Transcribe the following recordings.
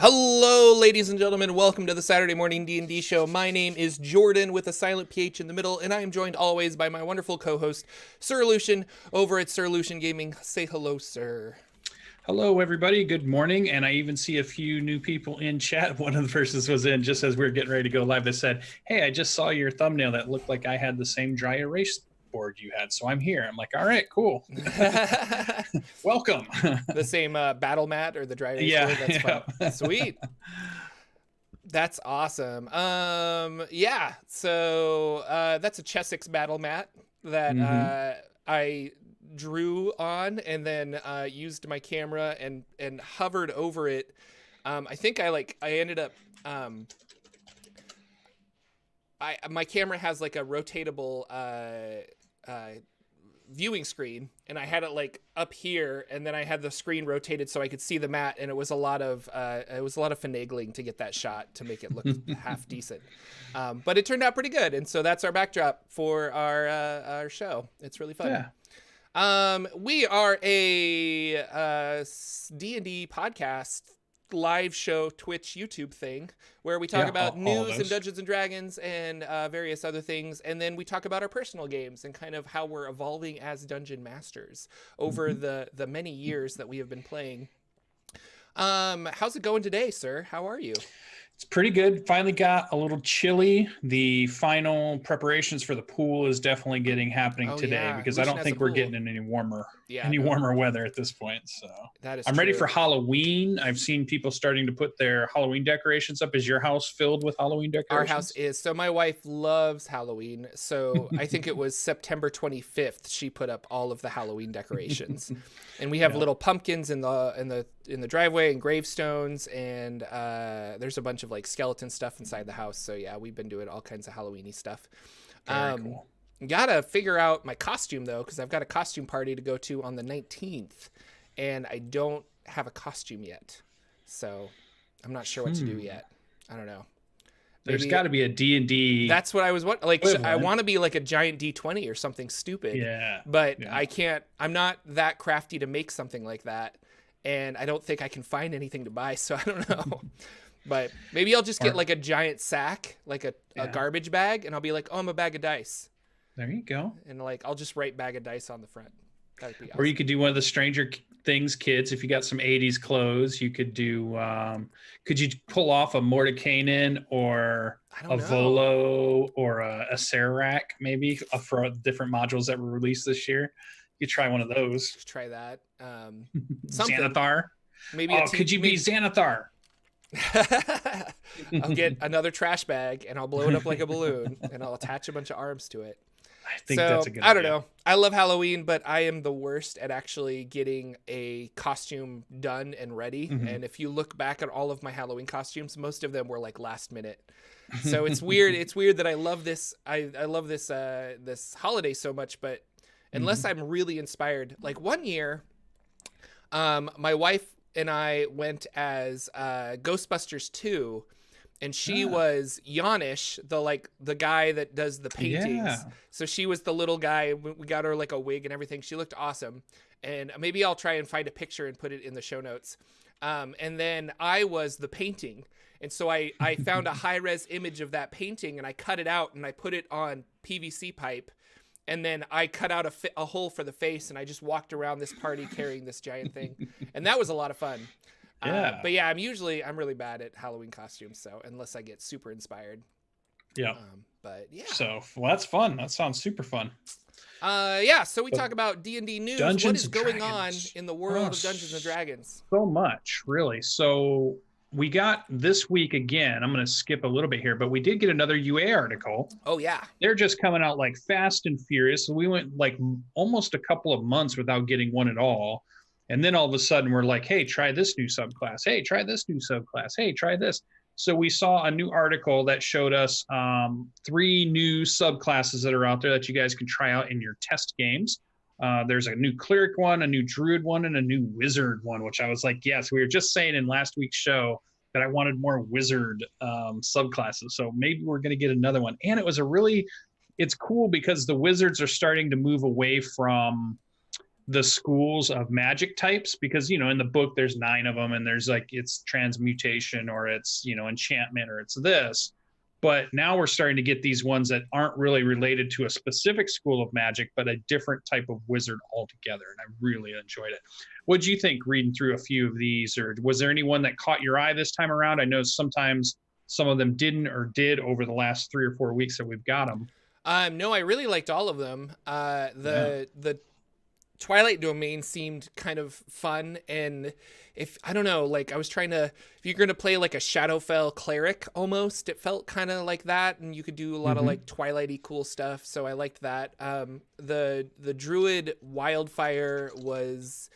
Hello, ladies and gentlemen. Welcome to the Saturday Morning D&D Show. My name is Jordan with a silent PH in the middle, and I am joined always by my wonderful co-host, Sir Lucien, over at Sir Lucien Gaming. Say hello, sir. Hello, everybody. Good morning. And I even see a few new people in chat. One of the persons was in just as we were getting ready to go live. They said, hey, I just saw your thumbnail that looked like I had the same dry erase board you had. So I'm here. I'm like, all right, cool. Welcome. The same battle mat or the dry erase board? That's fun. Sweet. That's awesome. Yeah. So that's a Chessex battle mat that I drew on and then used my camera and hovered over it. I think I ended up my camera has like a rotatable viewing screen, and I had it like up here, and then I had the screen rotated so I could see the mat, and it was a lot of finagling to get that shot to make it look half decent. But it turned out pretty good, and so that's our backdrop for our show. It's really fun. Yeah. We are a D&D podcast live show Twitch YouTube thing where we talk about news and Dungeons and Dragons and various other things, and then we talk about our personal games and kind of how we're evolving as dungeon masters over the many years that we have been playing. How's it going today, sir? How are you? It's pretty good. Finally got a little chilly. The final preparations for the pool is definitely happening today because I don't think we're getting in any warmer weather at this point. So that is I'm true. ready for Halloween. I've seen people starting to put their Halloween decorations up. Is your house filled with Halloween decorations? Our house is. So my wife loves Halloween. So I think it was September 25th she put up all of the Halloween decorations. And we have little pumpkins in the driveway and gravestones, and there's a bunch of like skeleton stuff inside the house. So yeah, we've been doing all kinds of Halloween-y stuff. Very cool. Gotta figure out my costume though, because I've got a costume party to go to on the 19th, and I don't have a costume yet. So I'm not sure what to do yet. I don't know. There's got to be a D&D. That's what I was wondering. Like, I want to be like a giant D20 or something stupid. Yeah. But I can't. I'm not that crafty to make something like that, and I don't think I can find anything to buy. So I don't know. But maybe I'll just get like a giant sack, like a garbage bag, and I'll be like, oh, I'm a bag of dice. There you go. And like, I'll just write bag of dice on the front. That'd be awesome. Or you could do one of the Stranger Things kids. If you got some 80s clothes, you could do, could you pull off a Mordekainen or a Volo or a Sararak maybe for different modules that were released this year? You could try one of those. Just try that. Xanathar. Maybe. Could you be Xanathar? I'll get another trash bag and I'll blow it up like a balloon and I'll attach a bunch of arms to it. I think that's a good idea. I don't know. I love Halloween, but I am the worst at actually getting a costume done and ready. And if you look back at all of my Halloween costumes, most of them were like last minute. So it's weird. It's weird that I love this. I love this this holiday so much, but unless I'm really inspired, like one year, my wife and I went as Ghostbusters 2. And she was Yanish, the guy that does the paintings. Yeah. So she was the little guy. We got her like a wig and everything. She looked awesome. And maybe I'll try and find a picture and put it in the show notes. And then I was the painting. And so I found a high-res image of that painting, and I cut it out, and I put it on PVC pipe. And then I cut out a hole for the face, and I just walked around this party carrying this giant thing. And that was a lot of fun. Yeah. But yeah, I'm really bad at Halloween costumes, so unless I get super inspired. Yeah. But yeah. So that's fun. That sounds super fun. So we talk about D&D news. Dungeons what is going on in the world of Dungeons and Dragons? So much, really. So we got this week again. I'm going to skip a little bit here, but we did get another UA article. Oh yeah. They're just coming out like fast and furious. So we went like almost a couple of months without getting one at all. And then all of a sudden we're like, hey, try this new subclass. Hey, try this new subclass. Hey, try this. So we saw a new article that showed us 3 new subclasses that are out there that you guys can try out in your test games. There's a new cleric one, a new druid one, and a new wizard one, which I was like, yes, we were just saying in last week's show that I wanted more wizard subclasses. So maybe we're going to get another one. And it was it's cool because the wizards are starting to move away from the schools of magic types, because in the book there's 9 of them, and there's like it's transmutation, or it's enchantment, or it's this. But now we're starting to get these ones that aren't really related to a specific school of magic, but a different type of wizard altogether. And I really enjoyed it. What did you think reading through a few of these, or was there anyone that caught your eye this time around? I know sometimes some of them didn't, or did over the last 3 or 4 weeks that we've got them. No, I really liked all of them. The Twilight Domain seemed kind of fun, and if I don't know, like I was trying to, if you're going to play like a Shadowfell cleric almost, it felt kind of like that, and you could do a lot of like Twilighty cool stuff, so I liked that. The Druid Wildfire was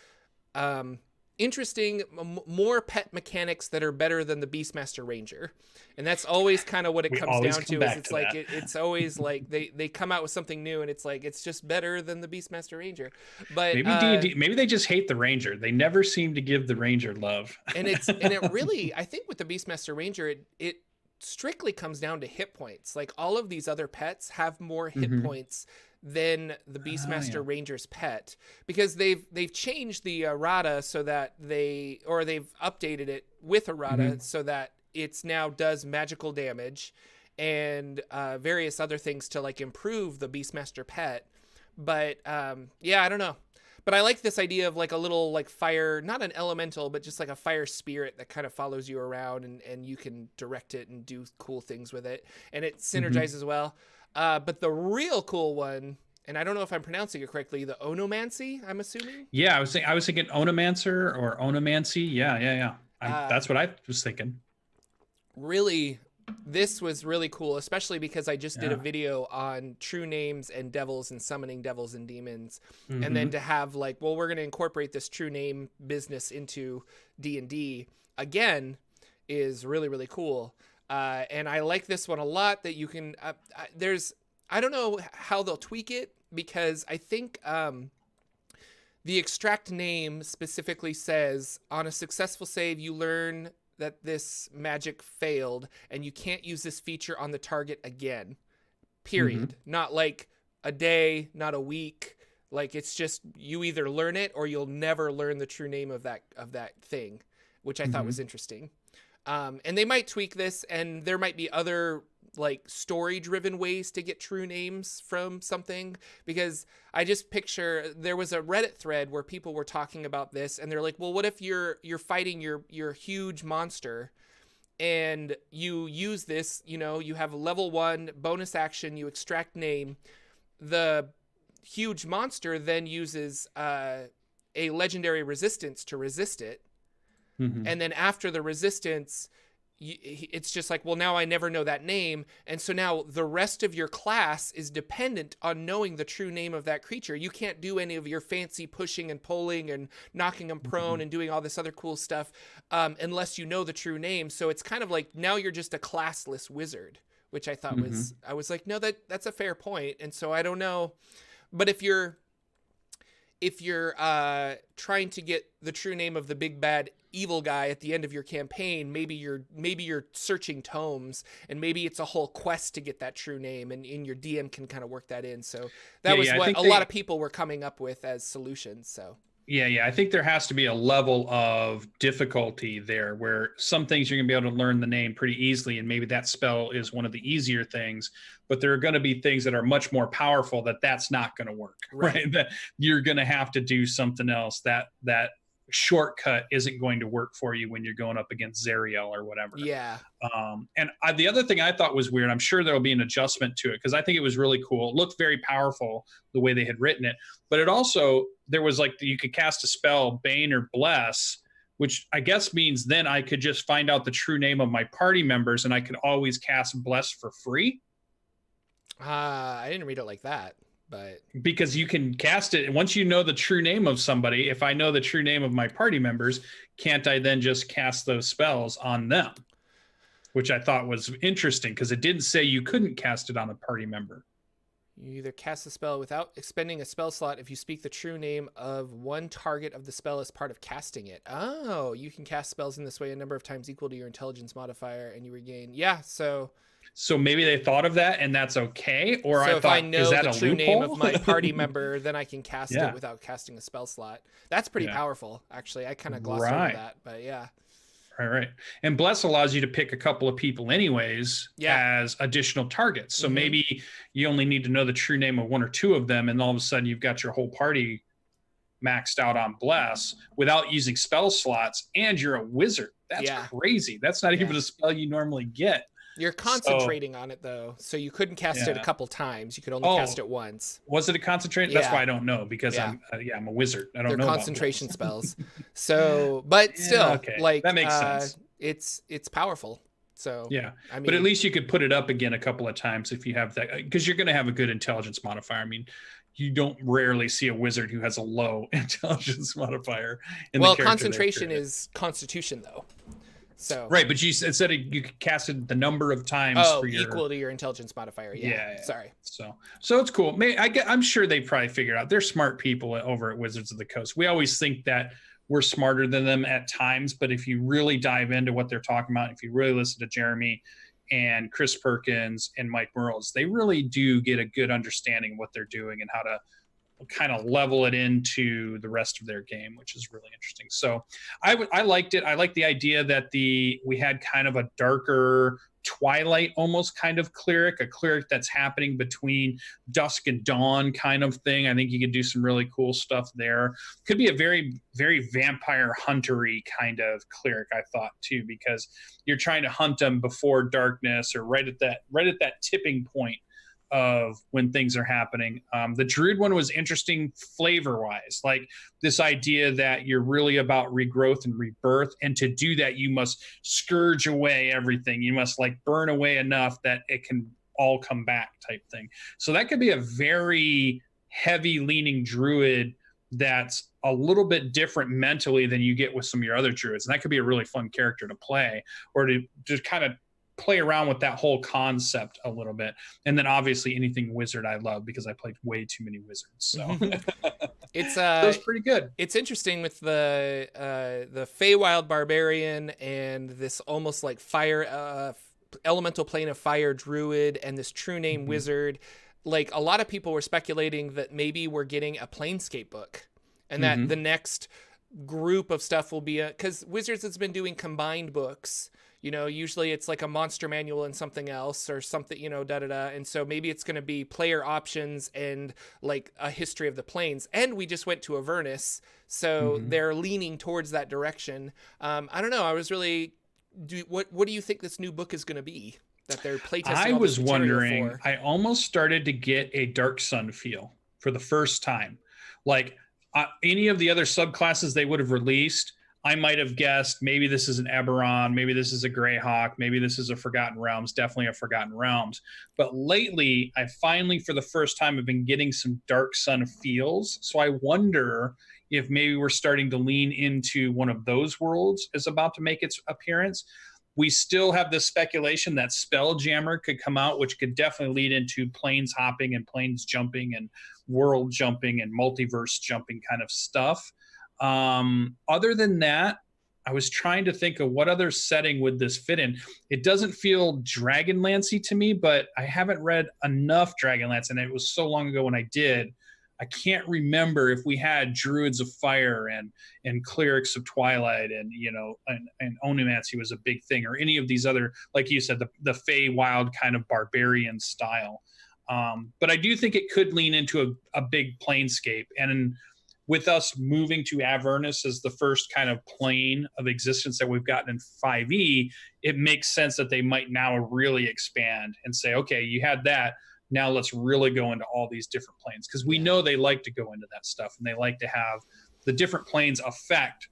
interesting, more pet mechanics that are better than the Beastmaster Ranger, and that's always kind of what it comes down to. Is it's like it's always like they come out with something new, and it's like it's just better than the Beastmaster Ranger. But maybe D&D, maybe they just hate the Ranger. They never seem to give the Ranger love. and it really, I think with the Beastmaster Ranger, it strictly comes down to hit points. Like all of these other pets have more hit points than the Beastmaster Ranger's pet, because they've changed the errata so that they've updated it with errata so that it's now does magical damage and various other things to like improve the Beastmaster pet. But yeah, I don't know. But I like this idea of like a little like fire, not an elemental, but just like a fire spirit that kind of follows you around, and you can direct it and do cool things with it. And it synergizes well. But the real cool one, and I don't know if I'm pronouncing it correctly, the Onomancy, I'm assuming? Yeah, I was thinking Onomancer or Onomancy. Yeah. That's what I was thinking. Really, this was really cool, especially because I just did a video on true names and devils and summoning devils and demons. And then to have like, well, we're going to incorporate this true name business into D&D again is really, really cool. And I like this one a lot, that you can, I don't know how they'll tweak it, because I think the extract name specifically says on a successful save, you learn that this magic failed and you can't use this feature on the target again, period. Not like a day, not a week. Like it's just, you either learn it or you'll never learn the true name of that thing, which I thought was interesting. And they might tweak this, and there might be other like story driven ways to get true names from something, because I just picture there was a Reddit thread where people were talking about this, and they're like, well, what if you're fighting your huge monster and you use this, you have a level 1 bonus action, you extract name, the huge monster then uses a legendary resistance to resist it. And then after the resistance, it's just like, well, now I never know that name. And so now the rest of your class is dependent on knowing the true name of that creature. You can't do any of your fancy pushing and pulling and knocking them prone and doing all this other cool stuff unless you know the true name. So it's kind of like now you're just a classless wizard, which I thought I was like, no, that's a fair point. And so I don't know. But if you're trying to get the true name of the big bad evil guy at the end of your campaign, maybe you're searching tomes, and maybe it's a whole quest to get that true name, and your DM can kind of work that in. So that was what a lot of people were coming up with as solutions. So yeah, I think there has to be a level of difficulty there where some things you're gonna be able to learn the name pretty easily, and maybe that spell is one of the easier things, but there are going to be things that are much more powerful that's not going to work, right? That you're going to have to do something else. That shortcut isn't going to work for you when you're going up against Zariel or whatever. Yeah. And the other thing I thought was weird, I'm sure there'll be an adjustment to it, because I think it was really cool. It looked very powerful the way they had written it, but it also, there was like, you could cast a spell, Bane or Bless, which I guess means then I could just find out the true name of my party members, and I could always cast Bless for free. I didn't read it like that, but because you can cast it once you know the true name of somebody. If I know the true name of my party members, can't I then just cast those spells on them? Which I thought was interesting, because it didn't say you couldn't cast it on a party member. You either cast the spell without expending a spell slot if you speak the true name of one target of the spell as part of casting it. Oh, you can cast spells in this way a number of times equal to your intelligence modifier, and you regain. Yeah, so So maybe they thought of that and that's okay. Or So I if thought, I know is that the a true loophole? name of my party member, then I can cast Yeah. it without casting a spell slot. That's pretty Yeah. powerful, actually. I kind of glossed over Right. that, but yeah. Right. And Bless allows you to pick a couple of people anyways as additional targets. So maybe you only need to know the true name of one or two of them, and all of a sudden you've got your whole party maxed out on Bless without using spell slots, and you're a wizard. That's crazy. That's not even a spell you normally get. You're concentrating on it, though, so you couldn't cast it a couple times. You could only cast it once. Was it a concentration? That's why I don't know, because I'm a wizard. I don't know about concentration spells. So, but still, like that makes sense. It's powerful. So yeah, I mean, but at least you could put it up again a couple of times if you have that, because you're going to have a good intelligence modifier. I mean, you don't rarely see a wizard who has a low intelligence modifier. Well, concentration is Constitution, though. So right, but you said you casted the number of times for your equal to your intelligence modifier. Yeah. Sorry. So it's cool. I'm sure they probably figured out. They're smart people over at Wizards of the Coast. We always think that we're smarter than them at times, but if you really dive into what they're talking about, if you really listen to Jeremy and Chris Perkins and Mike Merles, they really do get a good understanding of what they're doing and how to kind of level it into the rest of their game, which is really interesting. So I liked it. I liked the idea that we had kind of a darker Twilight almost kind of cleric, a cleric that's happening between dusk and dawn kind of thing. I think you could do some really cool stuff there. Could be a very, very vampire huntery kind of cleric, I thought too, because you're trying to hunt them before darkness or right at that tipping point of when things are happening. The Druid one was interesting flavor wise, like this idea that you're really about regrowth and rebirth, and to do that you must scourge away everything. You must like burn away enough that it can all come back type thing. So that could be a very heavy leaning Druid that's a little bit different mentally than you get with some of your other Druids, and that could be a really fun character to play, or to just kind of play around with that whole concept a little bit. And then obviously anything wizard I love, because I played way too many wizards. So it's pretty good. It's interesting with the Feywild barbarian and this almost like fire elemental plane of fire druid and this true name wizard. Like a lot of people were speculating that maybe we're getting a Planescape book, and that the next group of stuff will be because Wizards has been doing combined books. You know, usually it's like a monster manual and something else or something, you know, And so maybe it's going to be player options and like a history of the planes. And we just went to Avernus, so they're leaning towards that direction. I don't know. I was really, what do you think this new book is going to be that they're playtesting? I was wondering, I almost started to get a Dark Sun feel for the first time. Like any of the other subclasses they would have released, I might have guessed maybe this is an Eberron, maybe this is a Greyhawk, maybe this is a Forgotten Realms, definitely a Forgotten Realms. But lately, I finally, for the first time, have been getting some Dark Sun feels. So I wonder if maybe we're starting to lean into one of those worlds is about to make its appearance. We still have this speculation that Spelljammer could come out, which could definitely lead into planes hopping and planes jumping and world jumping and multiverse jumping kind of stuff. Other than that, I was trying to think of what other setting would this fit in. It doesn't feel Dragonlance-y to me, but I haven't read enough Dragonlance, and it was so long ago when I did. I can't remember if we had Druids of Fire and Clerics of Twilight and, you know, and Onomancy was a big thing, or any of these other, like you said, the Fey Wild kind of barbarian style. But I do think it could lean into a big planescape. And with us moving to Avernus as the first kind of plane of existence that we've gotten in 5e, it makes sense that they might now really expand and say, okay, you had that. Now let's really go into all these different planes, because we know they like to go into that stuff, and they like to have the different planes affect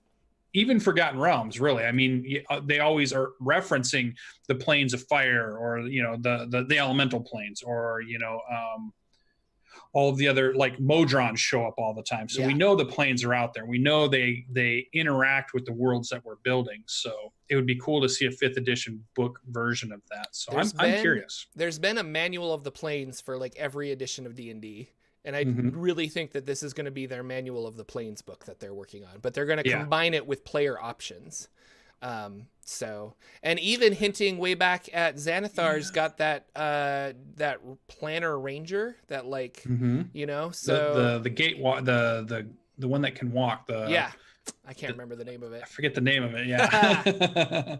even Forgotten Realms, really. I mean, they always are referencing the planes of fire, or, you know, the elemental planes, or, you know, all of the other, like Modrons show up all the time. So we know the planes are out there. We know they interact with the worlds that we're building. So it would be cool to see a 5th edition book version of that. So I'm curious. There's been a manual of the planes for like every edition of D&D. And I really think that this is going to be their manual of the planes book that they're working on. But they're going to combine it with player options. So, and even hinting way back at Xanathar's got that that planner ranger that like so the gate the one that can walk, I can't remember the name of it. I forget the name of it. Yeah.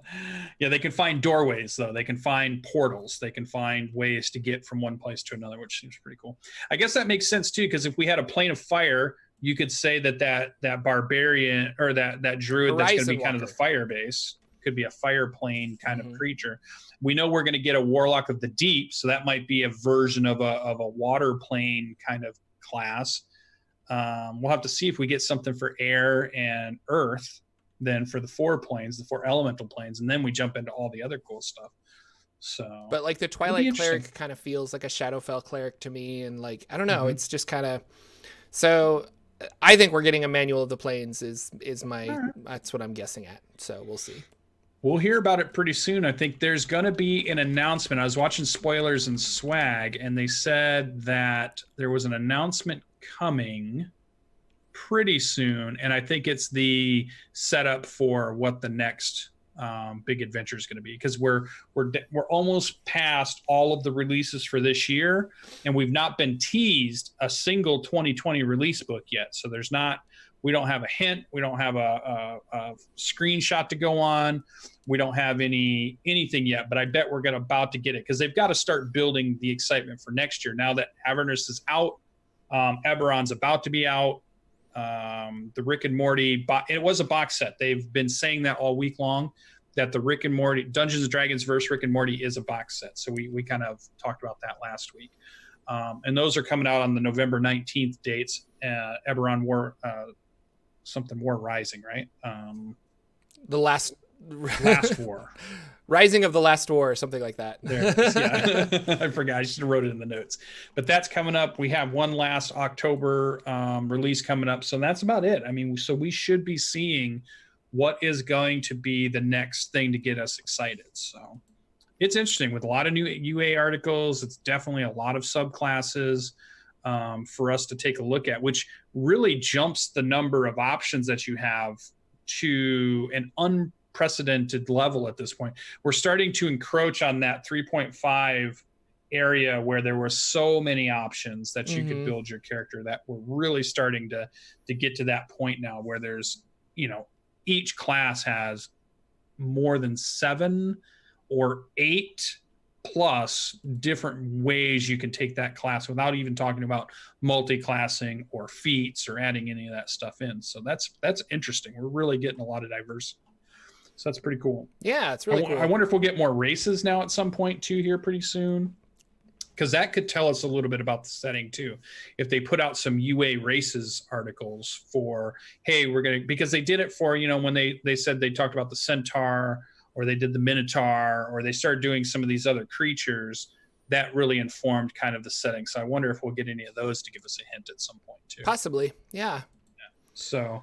Yeah. They can find doorways though. They can find portals. They can find ways to get from one place to another, which seems pretty cool. I guess that makes sense too. Cause if we had a plane of fire, you could say that barbarian or that druid Horizon that's going to be Walker. kind of the fire base could be a fire plane kind of creature. We know we're going to get a warlock of the deep. So that might be a version of a water plane kind of class. We'll have to see if we get something for air and earth, then for the 4 planes, the 4 elemental planes, and then we jump into all the other cool stuff. So, but like the Twilight Cleric kind of feels like a Shadowfell Cleric to me, and like I don't know, it's just kind of so. I think we're getting a Manual of the Planes is that's what I'm guessing at. So we'll see. We'll hear about it pretty soon. I think there's going to be an announcement. I was watching Spoilers and Swag, and they said that there was an announcement coming pretty soon, and I think it's the setup for what the next big adventure is going to be, because we're almost past all of the releases for this year, and we've not been teased a single 2020 release book yet. So we don't have a hint, we don't have a screenshot to go on, we don't have anything yet, but I bet we're about to get it, because they've got to start building the excitement for next year. Now that Avernus is out, Eberron's about to be out, the Rick and Morty, it was a box set. They've been saying that all week long, that the Rick and Morty, Dungeons and Dragons versus Rick and Morty is a box set. So we kind of talked about that last week. And those are coming out on the November 19th dates. Eberron War, something War Rising, right? The last War. Rising of the Last War, or something like that. There it is, yeah. I forgot. I should have wrote it in the notes. But that's coming up. We have one last October release coming up. So that's about it. I mean, so we should be seeing what is going to be the next thing to get us excited. So it's interesting with a lot of new UA articles. It's definitely a lot of subclasses for us to take a look at, which really jumps the number of options that you have to an unprecedented level at this point. We're starting to encroach on that 3.5 area where there were so many options that you could build your character, that we're really starting to get to that point now where there's, each class has more than 7 or 8 plus different ways you can take that class without even talking about multi-classing or feats or adding any of that stuff in. So that's interesting. We're really getting a lot of diversity. So that's pretty cool. Yeah, it's really cool. I wonder if we'll get more races now at some point too here pretty soon, because that could tell us a little bit about the setting too. If they put out some UA races articles for, hey, because they did it for, when they said they talked about the Centaur, or they did the Minotaur, or they started doing some of these other creatures, that really informed kind of the setting. So I wonder if we'll get any of those to give us a hint at some point too. Possibly. Yeah. So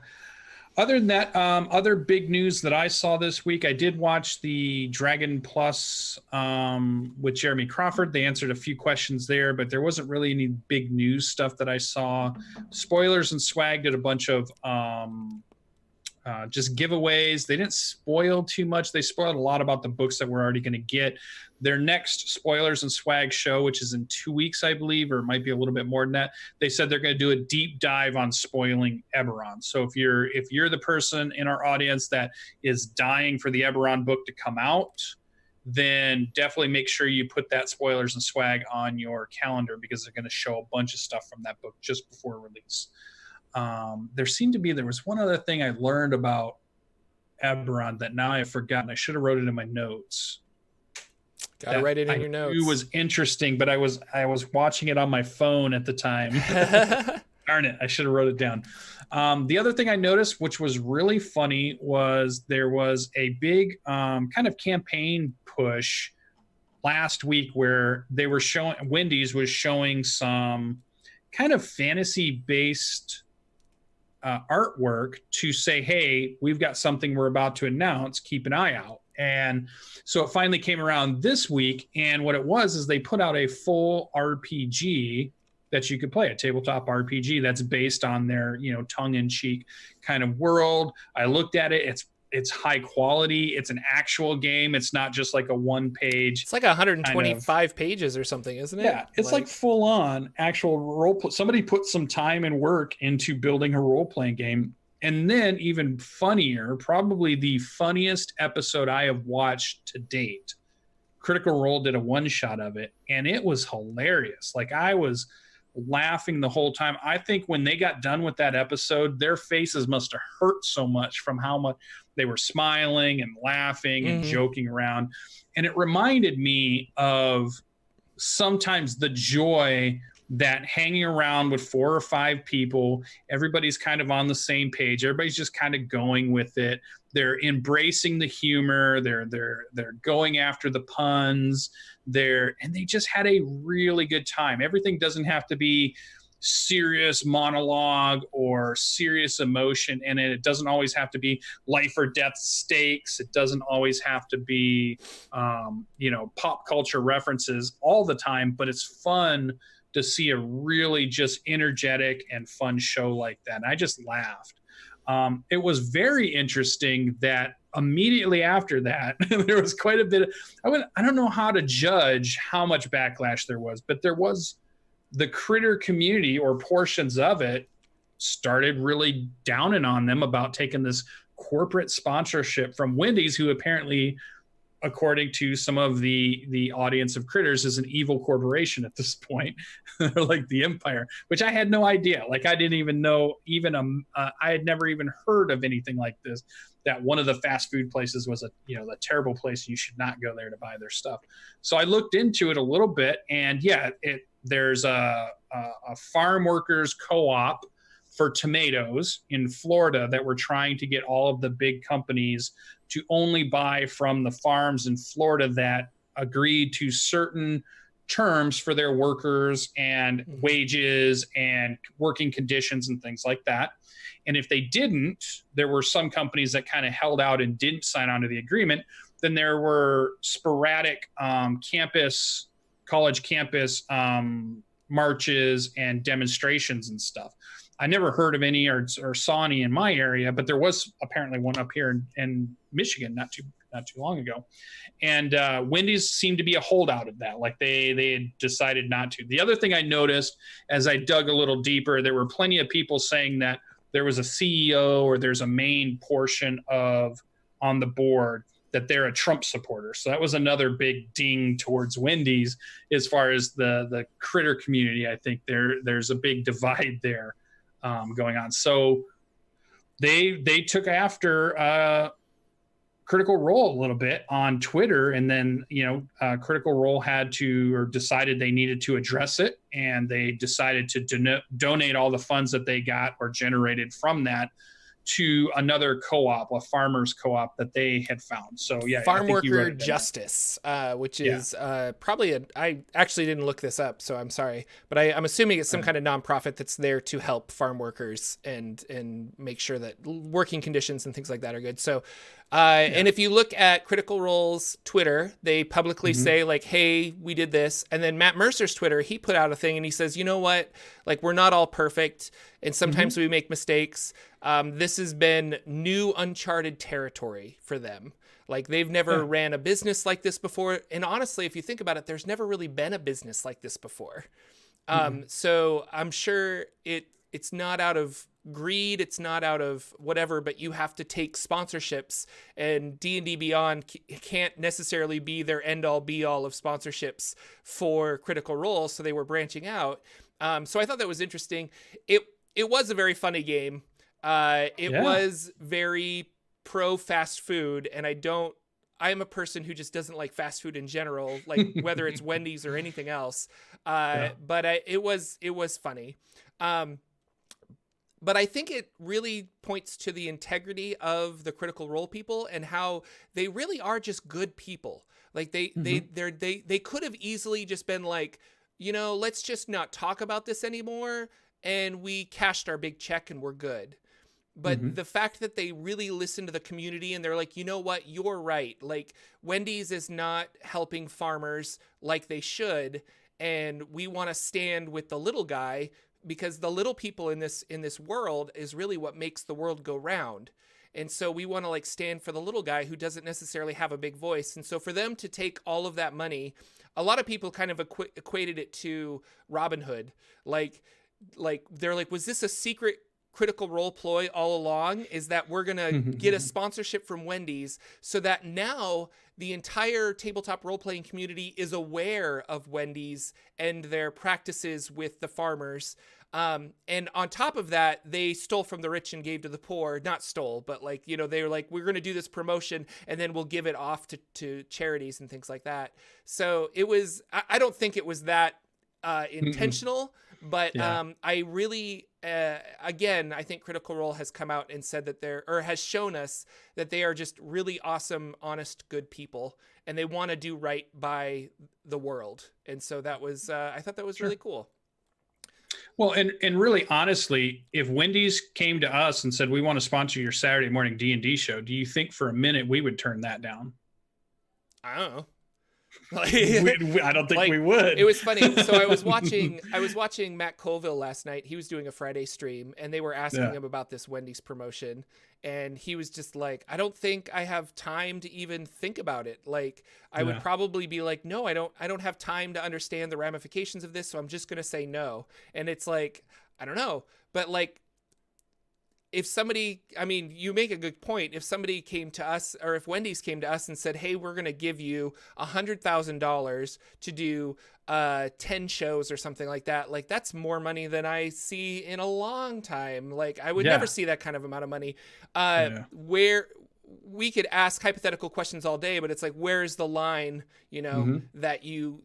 other than that, other big news that I saw this week, I did watch the Dragon Plus with Jeremy Crawford. They answered a few questions there, but there wasn't really any big news stuff that I saw. Spoilers and Swag did a bunch of just giveaways. They didn't spoil too much. They spoiled a lot about the books that we're already going to get. Their next Spoilers and Swag show, which is in 2 weeks, I believe, or it might be a little bit more than that, they said they're going to do a deep dive on spoiling Eberron. So if you're the person in our audience that is dying for the Eberron book to come out, then definitely make sure you put that Spoilers and Swag on your calendar, because they're going to show a bunch of stuff from that book just before release. There was one other thing I learned about Eberron that now I've forgotten. I should have wrote it in my notes. Gotta write it in your notes. It was interesting, but I was watching it on my phone at the time. Darn it, I should have wrote it down. The other thing I noticed, which was really funny, was there was a big kind of campaign push last week where they were showing, Wendys was showing some kind of fantasy-based artwork to say, hey, we've got something we're about to announce, keep an eye out. And so it finally came around this week, and what it was is they put out a full RPG that you could play, a tabletop RPG that's based on their, tongue-in-cheek kind of world. I looked at it. it's high quality. It's an actual game. It's not just like a one page. It's like 125 pages or something, isn't it? Yeah, it's like full on actual role play. Somebody put some time and work into building a role playing game. And then even funnier, probably the funniest episode I have watched to date. Critical Role did a one shot of it, and it was hilarious. Like, I was laughing the whole time. I think when they got done with that episode, their faces must have hurt so much from how much they were smiling and laughing and joking around. And it reminded me of sometimes the joy that hanging around with 4 or 5 people, everybody's kind of on the same page. Everybody's just kind of going with it. They're embracing the humor. They're going after the puns. And they just had a really good time. Everything doesn't have to be serious monologue or serious emotion in it. It doesn't always have to be life or death stakes. It doesn't always have to be, pop culture references all the time, but it's fun to see a really just energetic and fun show like that. And I just laughed. It was very interesting that immediately after that, there was quite a bit I don't know how to judge how much backlash there was, but there was the critter community, or portions of it, started really downing on them about taking this corporate sponsorship from Wendys, who apparently, according to some of the audience of critters, is an evil corporation at this point. They're like the Empire, which I had no idea. Like, I didn't even know, I had never even heard of anything like this, that one of the fast food places was a terrible place. You should not go there to buy their stuff. So I looked into it a little bit, and there's a farm workers co-op for tomatoes in Florida that were trying to get all of the big companies to only buy from the farms in Florida that agreed to certain terms for their workers and wages and working conditions and things like that. And if they didn't, there were some companies that kind of held out and didn't sign on to the agreement. Then there were sporadic college campus marches and demonstrations and stuff. I never heard of any or saw any in my area, but there was apparently one up here in Michigan not too long ago. And Wendy's seemed to be a holdout of that. Like, they had decided not to. The other thing I noticed as I dug a little deeper, there were plenty of people saying that there was a CEO or there's a main portion on the board that they're a Trump supporter. So that was another big ding towards Wendy's as far as the critter community. I think there's a big divide there going on. So they took after Critical Role a little bit on Twitter, and then Critical Role decided they needed to address it, and they decided to donate all the funds that they got or generated from that to another co-op, a farmers co-op that they had found. So Farm Worker Justice, which is probably I actually didn't look this up, so I'm sorry, but I'm assuming it's some kind of nonprofit that's there to help farm workers and make sure that working conditions and things like that are good. So and if you look at Critical Role's Twitter, they publicly say like, hey, we did this. And then Matt Mercer's Twitter, he put out a thing and he says, you know what? Like, we're not all perfect, and sometimes we make mistakes. This has been new uncharted territory for them. Like, they've never ran a business like this before. And honestly, if you think about it, there's never really been a business like this before. So I'm sure it's not out of greed, it's not out of whatever, but you have to take sponsorships, and D&D Beyond can't necessarily be their end-all be-all of sponsorships for Critical Role, so they were branching out. So I thought that was interesting. It was a very funny game. It was very pro fast food, and I'm a person who just doesn't like fast food in general, like whether it's Wendy's or anything else. But it was funny. But I think it really points to the integrity of the Critical Role people and how they really are just good people. Like they could have easily just been like, let's just not talk about this anymore, and we cashed our big check and we're good. But the fact that they really listen to the community and they're like, you know what, you're right. Like, Wendy's is not helping farmers like they should, and we want to stand with the little guy, because the little people in this world is really what makes the world go round. And so we want to like stand for the little guy who doesn't necessarily have a big voice. And so for them to take all of that money, a lot of people kind of equated it to Robin Hood. Like they're like, was this a secret Critical Role ploy all along? Is that we're going to get a sponsorship from Wendys so that now the entire tabletop role-playing community is aware of Wendys and their practices with the farmers. And on top of that, they stole from the rich and gave to the poor. Not stole, but like, you know, they were like, we're going to do this promotion and then we'll give it off to charities and things like that. So it was, I don't think it was that intentional, but I really, again, I think Critical Role has come out and said that has shown us that they are just really awesome, honest, good people, and they want to do right by the world. And so that was, I thought that was really cool. Well, and really, honestly, if Wendy's came to us and said, we want to sponsor your Saturday morning D&D show, do you think for a minute we would turn that down? I don't know. I don't think we would. It was funny. So I was watching Matt Colville last night. He was doing a Friday stream and they were asking him about this Wendy's promotion. And he was just like, I don't think I have time to even think about it. Like I would probably be like, no, I don't have time to understand the ramifications of this. So I'm just going to say no. And it's like, I don't know, but like, if somebody, I mean, you make a good point. If somebody came to us, or if Wendy's came to us and said, hey, we're going to give you $100,000 to do 10 shows or something like that, like that's more money than I see in a long time. Like I would never see that kind of amount of money. Where we could ask hypothetical questions all day, but it's like, where's the line, you know, that you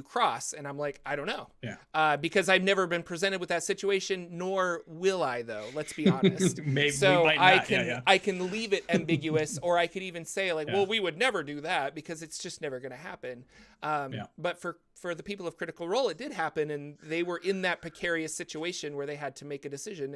cross? And I'm like, I don't know. Because I've never been presented with that situation, nor will I, though. Let's be honest. Maybe so we might not. I can leave it ambiguous, or I could even say like, well, we would never do that because it's just never going to happen. But for the people of Critical Role, it did happen, and they were in that precarious situation where they had to make a decision.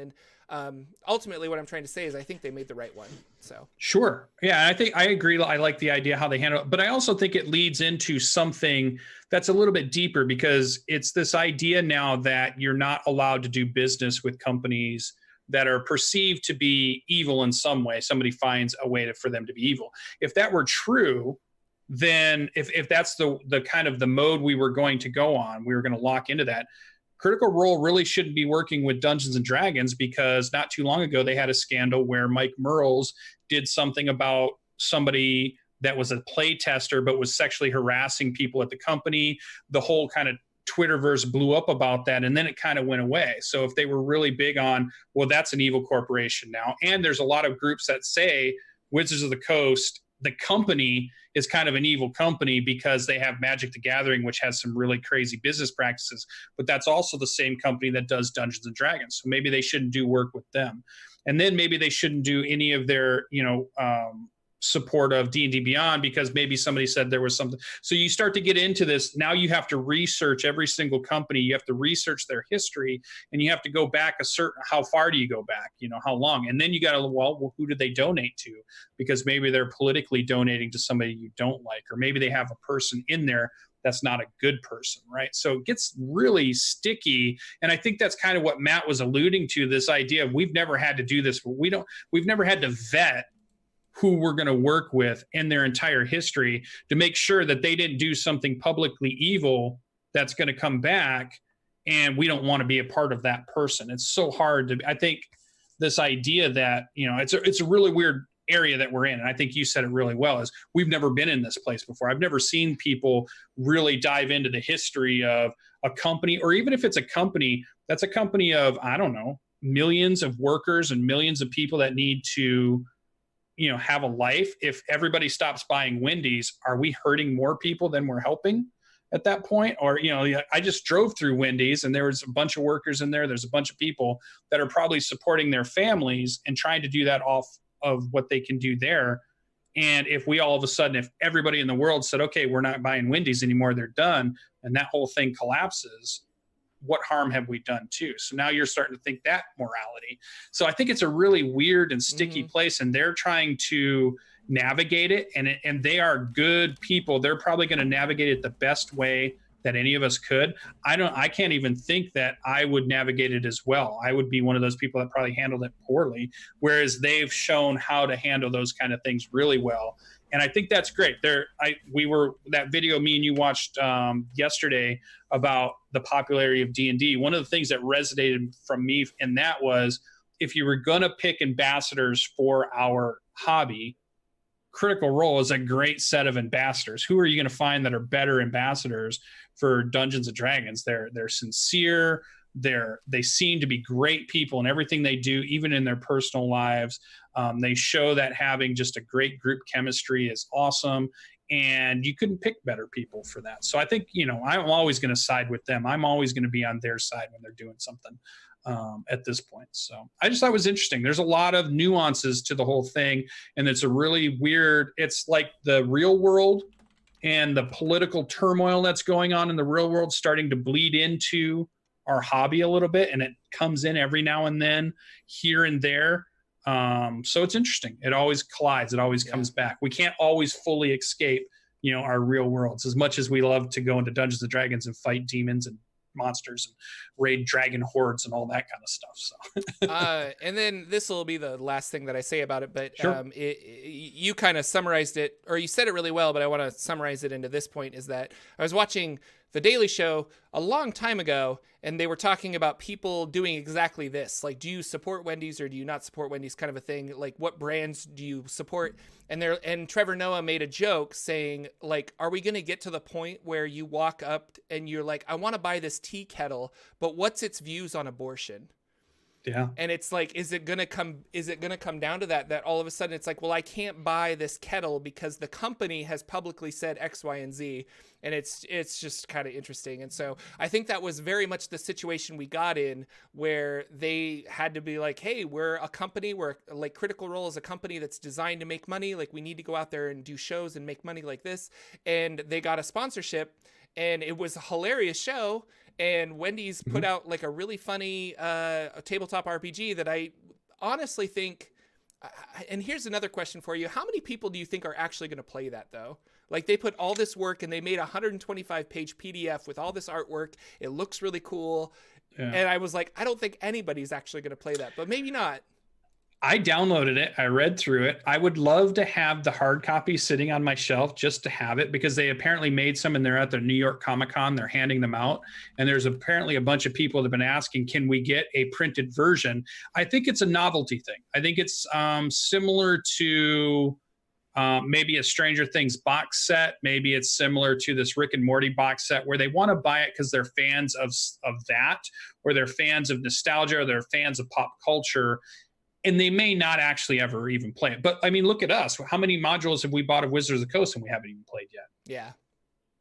And ultimately, what I'm trying to say is I think they made the right one. So sure. Yeah, I think I agree. I like the idea how they handle it, but I also think it leads into something that's a little bit deeper, because it's this idea now that you're not allowed to do business with companies that are perceived to be evil in some way. Somebody finds a way for them to be evil. If that were true, then if that's the kind of the mode we were going to go on, we were going to lock into that. Critical Role really shouldn't be working with Dungeons and Dragons, because not too long ago they had a scandal where Mike Merles did something about somebody that was a play tester but was sexually harassing people at the company. The whole kind of Twitterverse blew up about that, and then it kind of went away. So if they were really big on, well, that's an evil corporation now, and there's a lot of groups that say Wizards of the Coast, the company, is kind of an evil company because they have Magic the Gathering, which has some really crazy business practices, but that's also the same company that does Dungeons and Dragons. So maybe they shouldn't do work with them. And then maybe they shouldn't do any of their, support of D&D Beyond, because maybe somebody said there was something. So you start to get into this. Now you have to research every single company. You have to research their history, and you have to go back how far do you go back? How long? And then you got to, well, who did they donate to? Because maybe they're politically donating to somebody you don't like, or maybe they have a person in there that's not a good person, right? So it gets really sticky. And I think that's kind of what Matt was alluding to, this idea of we've never had to do this. We've never had to vet who we're going to work with in their entire history to make sure that they didn't do something publicly evil that's going to come back, and we don't want to be a part of that person. It's so hard to, I think this idea that, it's a really weird area that we're in. And I think you said it really well, is we've never been in this place before. I've never seen people really dive into the history of a company, or even if it's a company, that's a company of, I don't know, millions of workers and millions of people that need to, have a life. If everybody stops buying Wendy's, are we hurting more people than we're helping at that point? Or, I just drove through Wendy's and there was a bunch of workers in there. There's a bunch of people that are probably supporting their families and trying to do that off of what they can do there. And if we all of a sudden, if everybody in the world said, okay, we're not buying Wendy's anymore, they're done, and that whole thing collapses, what harm have we done too? So now you're starting to think that morality. So I think it's a really weird and sticky place, and they're trying to navigate it, and they are good people. They're probably going to navigate it the best way that any of us could. I can't even think that I would navigate it as well. I would be one of those people that probably handled it poorly, whereas they've shown how to handle those kind of things really well. And I think that's great. That video me and you watched yesterday about the popularity of D&D. One of the things that resonated from me in that was, if you were going to pick ambassadors for our hobby, Critical Role is a great set of ambassadors. Who are you going to find that are better ambassadors for Dungeons and Dragons? They're sincere. They seem to be great people in everything they do, even in their personal lives. They show that having just a great group chemistry is awesome, and you couldn't pick better people for that. So I think, I'm always going to side with them. I'm always going to be on their side when they're doing something at this point. So I just thought it was interesting. There's a lot of nuances to the whole thing, and it's a really weird, it's like the real world and the political turmoil that's going on in the real world starting to bleed into our hobby a little bit, and it comes in every now and then here and there. So it's interesting. It always collides. It always comes back. We can't always fully escape, our real worlds, as much as we love to go into Dungeons and Dragons and fight demons and monsters and raid dragon hordes and all that kind of stuff. So and then this will be the last thing that I say about it, but sure. You kind of summarized it, or you said it really well, but I want to summarize it into this point, is that I was watching The Daily Show a long time ago, and they were talking about people doing exactly this. Like, do you support Wendy's or do you not support Wendy's, kind of a thing? Like, what brands do you support? And Trevor Noah made a joke saying, like, are we going to get to the point where you walk up and you're like, I want to buy this tea kettle, but what's its views on abortion? Yeah. And it's like, is it going to come down to that all of a sudden it's like, well, I can't buy this kettle because the company has publicly said X, Y, and Z. And it's just kind of interesting. And so I think that was very much the situation we got in, where they had to be like, hey, we're a company, we're like, Critical Role is a company that's designed to make money. Like, we need to go out there and do shows and make money like this. And they got a sponsorship, and it was a hilarious show. And Wendy's put out like a really funny tabletop RPG that I honestly think, and here's another question for you. How many people do you think are actually going to play that, though? Like, they put all this work and they made a 125-page PDF with all this artwork. It looks really cool. Yeah. And I was like, I don't think anybody's actually going to play that, but maybe not. I downloaded it. I read through it. I would love to have the hard copy sitting on my shelf just to have it, because they apparently made some and they're at the New York Comic Con. They're handing them out. And there's apparently a bunch of people that have been asking, can we get a printed version? I think it's a novelty thing. I think it's similar to maybe a Stranger Things box set. Maybe it's similar to this Rick and Morty box set, where they want to buy it because they're fans of that, or they're fans of nostalgia, or they're fans of pop culture. And they may not actually ever even play it. But I mean, look at us. How many modules have we bought of Wizards of the Coast and we haven't even played yet? Yeah.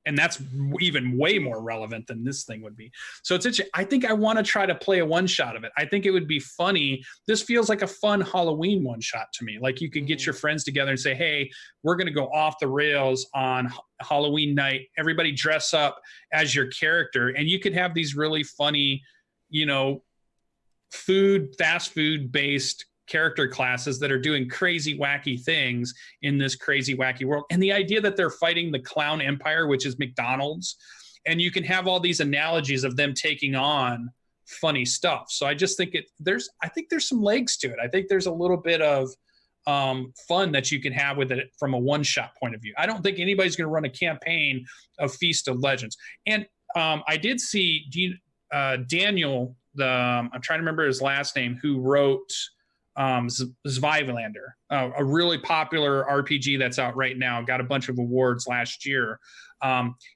And that's even way more relevant than this thing would be. So it's interesting. I think I want to try to play a one-shot of it. I think it would be funny. This feels like a fun Halloween one-shot to me. Like, you could get your friends together and say, hey, we're going to go off the rails on Halloween night. Everybody dress up as your character. And you could have these really funny, fast food based character classes that are doing crazy wacky things in this crazy wacky world. And the idea that they're fighting the clown empire, which is McDonald's, and you can have all these analogies of them taking on funny stuff. So I just think there's some legs to it. I think there's a little bit of fun that you can have with it from a one-shot point of view. I don't think anybody's going to run a campaign of Feast of Legends. And I did see Daniel, I'm trying to remember his last name, who wrote Zvylander, a really popular RPG that's out right now, got a bunch of awards last year.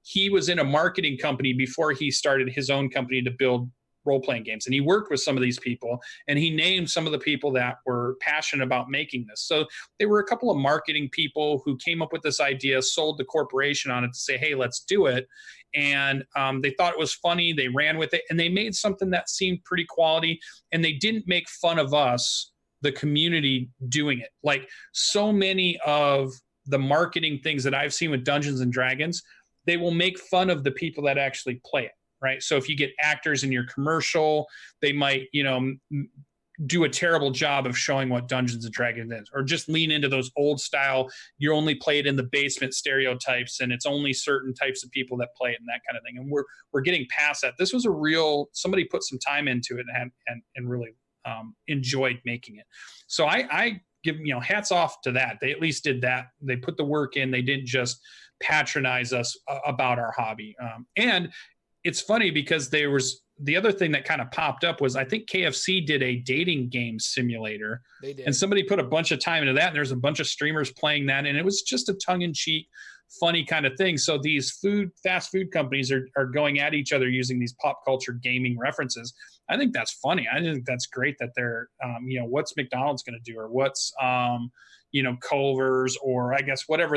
He was in a marketing company before he started his own company to build role-playing games, and he worked with some of these people, and he named some of the people that were passionate about making this. So there were a couple of marketing people who came up with this idea, sold the corporation on it to say, hey, let's do it. And they thought it was funny. They ran with it, and they made something that seemed pretty quality, and they didn't make fun of us, the community, doing it. Like, so many of the marketing things that I've seen with Dungeons and Dragons, they will make fun of the people that actually play it, right? So if you get actors in your commercial, they might, do a terrible job of showing what Dungeons and Dragons is, or just lean into those old style, you only play it in the basement stereotypes, and it's only certain types of people that play it and that kind of thing. And we're getting past that. This was a real, somebody put some time into it and really enjoyed making it. So I give, hats off to that. They at least did that. They put the work in. They didn't just patronize us about our hobby. And it's funny because the other thing that kind of popped up was, I think KFC did a dating game simulator. They did. And somebody put a bunch of time into that, and there's a bunch of streamers playing that, and it was just a tongue-in-cheek, funny kind of thing. So these fast food companies are going at each other using these pop culture gaming references. I think that's funny. I think that's great that they're, what's McDonald's going to do, or what's, Culver's, or I guess whatever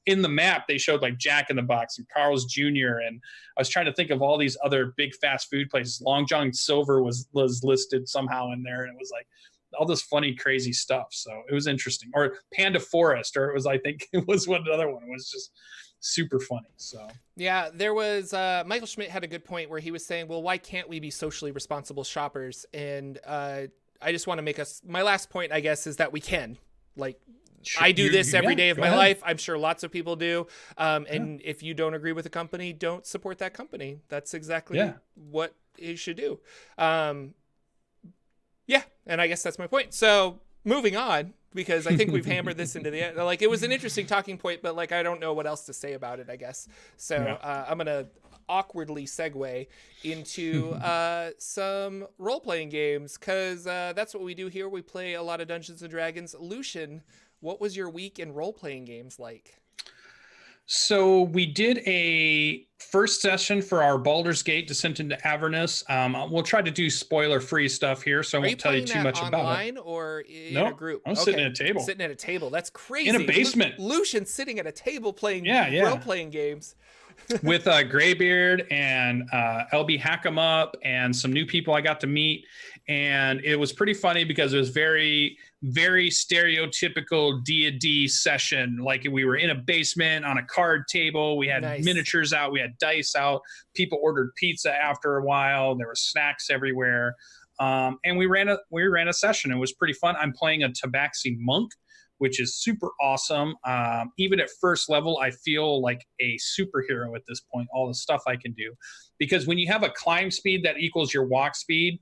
in the map they showed, like Jack in the Box and Carl's Jr. And I was trying to think of all these other big fast food places. Long John Silver was listed somehow in there, and it was like all this funny, crazy stuff. So it was interesting. Or Panda Forest, or I think it was another one. It was just super funny. So yeah, there was Michael Schmidt had a good point where he was saying, well, why can't we be socially responsible shoppers? And I just want to make my last point, I guess, is that we can. Like, I do this every day of my life. I'm sure lots of people do. And if you don't agree with a company, don't support that company. That's exactly what you should do. And I guess that's my point. So moving on, because I think we've hammered this into the end. Like, it was an interesting talking point, but like, I don't know what else to say about it, I guess. So I'm going to awkwardly segue into some role-playing games, because that's what we do here. We play a lot of Dungeons and Dragons. Lucien, what was your week in role-playing games like? So we did a first session for our Baldurs Gate Descent into Avernus. We'll try to do spoiler-free stuff here, so I won't tell you too much about it. Online or in a group? I'm sitting at a table. Sitting at a table. That's crazy. In a basement. Lucien sitting at a table playing role-playing games. With Graybeard and LB Hackemup and some new people I got to meet. And it was pretty funny because it was very, very stereotypical D&D session. Like, we were in a basement on a card table. We had miniatures out. We had dice out. People ordered pizza after a while. There were snacks everywhere. And we ran a session. It was pretty fun. I'm playing a Tabaxi monk, which is super awesome. Even at first level, I feel like a superhero at this point, all the stuff I can do. Because when you have a climb speed that equals your walk speed,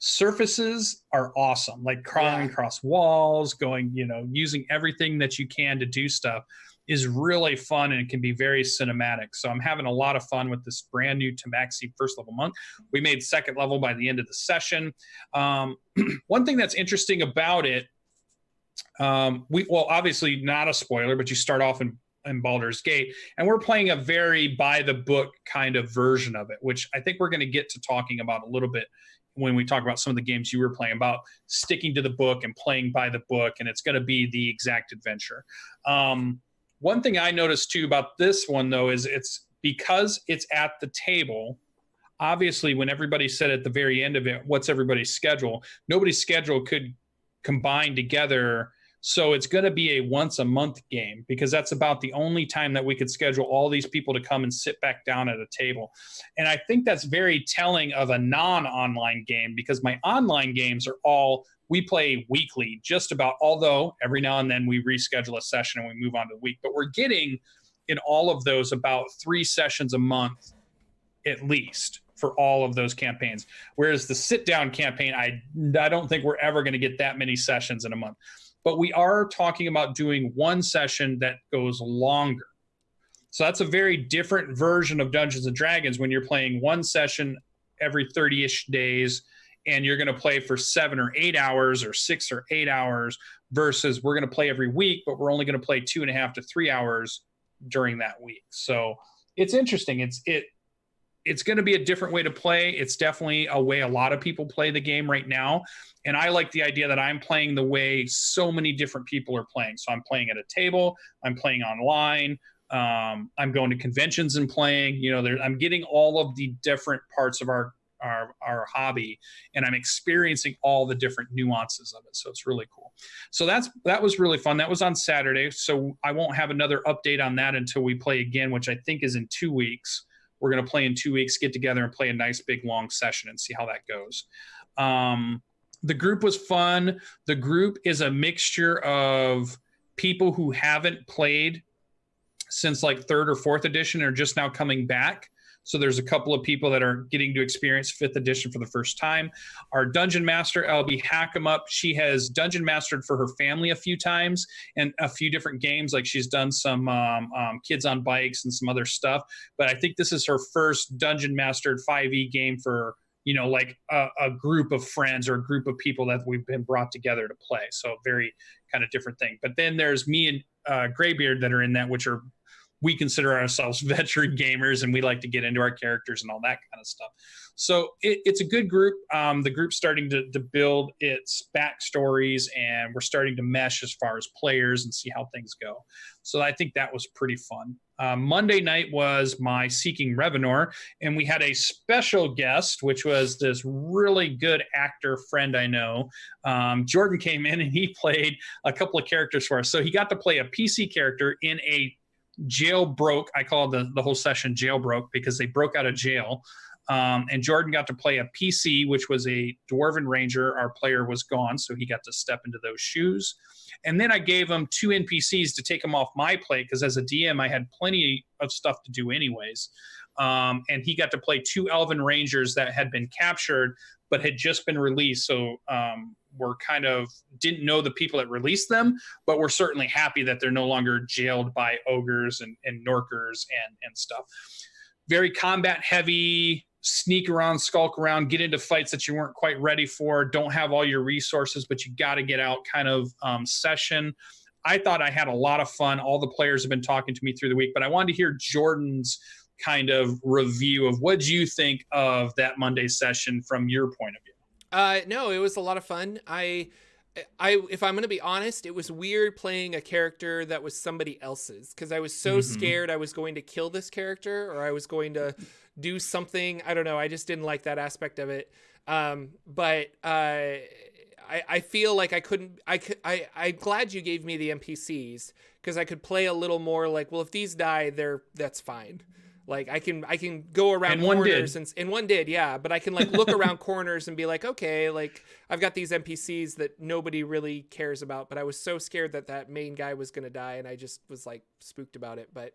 surfaces are awesome. Like crawling across walls, going, using everything that you can to do stuff is really fun, and it can be very cinematic. So I'm having a lot of fun with this brand new Tabaxi first level monk. We made second level by the end of the session. One thing that's interesting about it, obviously not a spoiler, but you start off in Baldur's Gate, and we're playing a very by the book kind of version of it, which I think we're going to get to talking about a little bit when we talk about some of the games you were playing, about sticking to the book and playing by the book, and it's going to be the exact adventure. One thing I noticed too about this one, though, is it's because it's at the table. Obviously, when everybody said at the very end of it, what's everybody's schedule? Nobody's schedule could combine together. So it's going to be a once a month game, because that's about the only time that we could schedule all these people to come and sit back down at a table. And I think that's very telling of a non-online game, because my online games are all, we play weekly just about, although every now and then we reschedule a session and we move on to the week, but we're getting in all of those about 3 sessions a month at least for all of those campaigns. Whereas the sit down campaign, I don't think we're ever going to get that many sessions in a month. But we are talking about doing one session that goes longer. So that's a very different version of Dungeons and Dragons, when you're playing one session every 30-ish days, and you're going to play for 7 or 8 hours or 6 or 8 hours, versus we're going to play every week, but we're only going to play 2.5 to 3 hours during that week. So it's interesting. It's going to be a different way to play. It's definitely a way a lot of people play the game right now. And I like the idea that I'm playing the way so many different people are playing. So I'm playing at a table, I'm playing online, I'm going to conventions and playing, I'm getting all of the different parts of our hobby, and I'm experiencing all the different nuances of it. So it's really cool. So that was really fun. That was on Saturday. So I won't have another update on that until we play again, which I think is in 2 weeks. We're going to play in 2 weeks, get together and play a nice big long session and see how that goes. The group was fun. The group is a mixture of people who haven't played since like 3rd or 4th edition and are just now coming back. So there's a couple of people that are getting to experience 5th edition for the first time. Our dungeon master, LB Hackemup, she has dungeon mastered for her family a few times and a few different games. Like she's done some Kids on Bikes and some other stuff. But I think this is her first dungeon mastered 5e game for, you know, like a group of friends or a group of people that we've been brought together to play. So very kind of different thing. But then there's me and Graybeard that are in that, which are, we consider ourselves veteran gamers, and we like to get into our characters and all that kind of stuff. So it's a good group. The group's starting to build its backstories, and we're starting to mesh as far as players and see how things go. So I think that was pretty fun. Monday night was my Seeking Revenor, and we had a special guest, which was this really good actor friend I know. Jordan came in, and he played a couple of characters for us. So he got to play a PC character in a jailbroke. I call the whole session jailbroke because they broke out of jail. And Jordan got to play a PC, which was a Dwarven Ranger. Our player was gone, so he got to step into those shoes. And then I gave him 2 NPCs to take him off my plate because as a DM, I had plenty of stuff to do anyways. And he got to play 2 Elven Rangers that had been captured but had just been released. So we're kind of didn't know the people that released them, but we're certainly happy that they're no longer jailed by ogres and Norkers and stuff. Very combat heavy, sneak around, skulk around, get into fights that you weren't quite ready for, don't have all your resources, but you got to get out kind of session. I thought I had a lot of fun. All the players have been talking to me through the week, but I wanted to hear Jordan's kind of review of what you think of that Monday session from your point of view. No, it was a lot of fun. I, if I'm going to be honest, it was weird playing a character that was somebody else's because I was so scared I was going to kill this character or I was going to do something. I don't know. I just didn't like that aspect of it. But I feel like I couldn't. I'm glad you gave me the NPCs because I could play a little more like, well, if these die, that's fine. Like I can go around corners and one did, yeah. But I can like look around corners and be like, okay, like I've got these NPCs that nobody really cares about. But I was so scared that main guy was gonna die, and I just was like spooked about it. But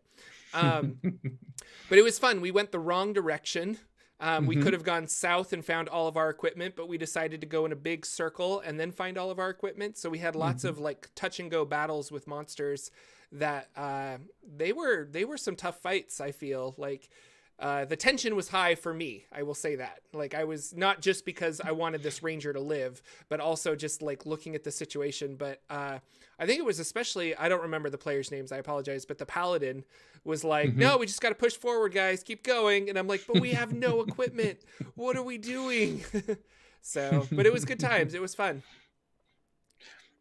it was fun. We went the wrong direction. We could have gone south and found all of our equipment, but we decided to go in a big circle and then find all of our equipment. So we had lots of like touch and go battles with monsters that they were some tough fights. I feel like the tension was high for me. I will say that. Like I was not just because I wanted this ranger to live, but also just like looking at the situation. But I think it was especially, I don't remember the players' names. I apologize. But the paladin was like, no, we just got to push forward, guys. Keep going. And I'm like, but we have no equipment. What are we doing? So, but it was good times. It was fun.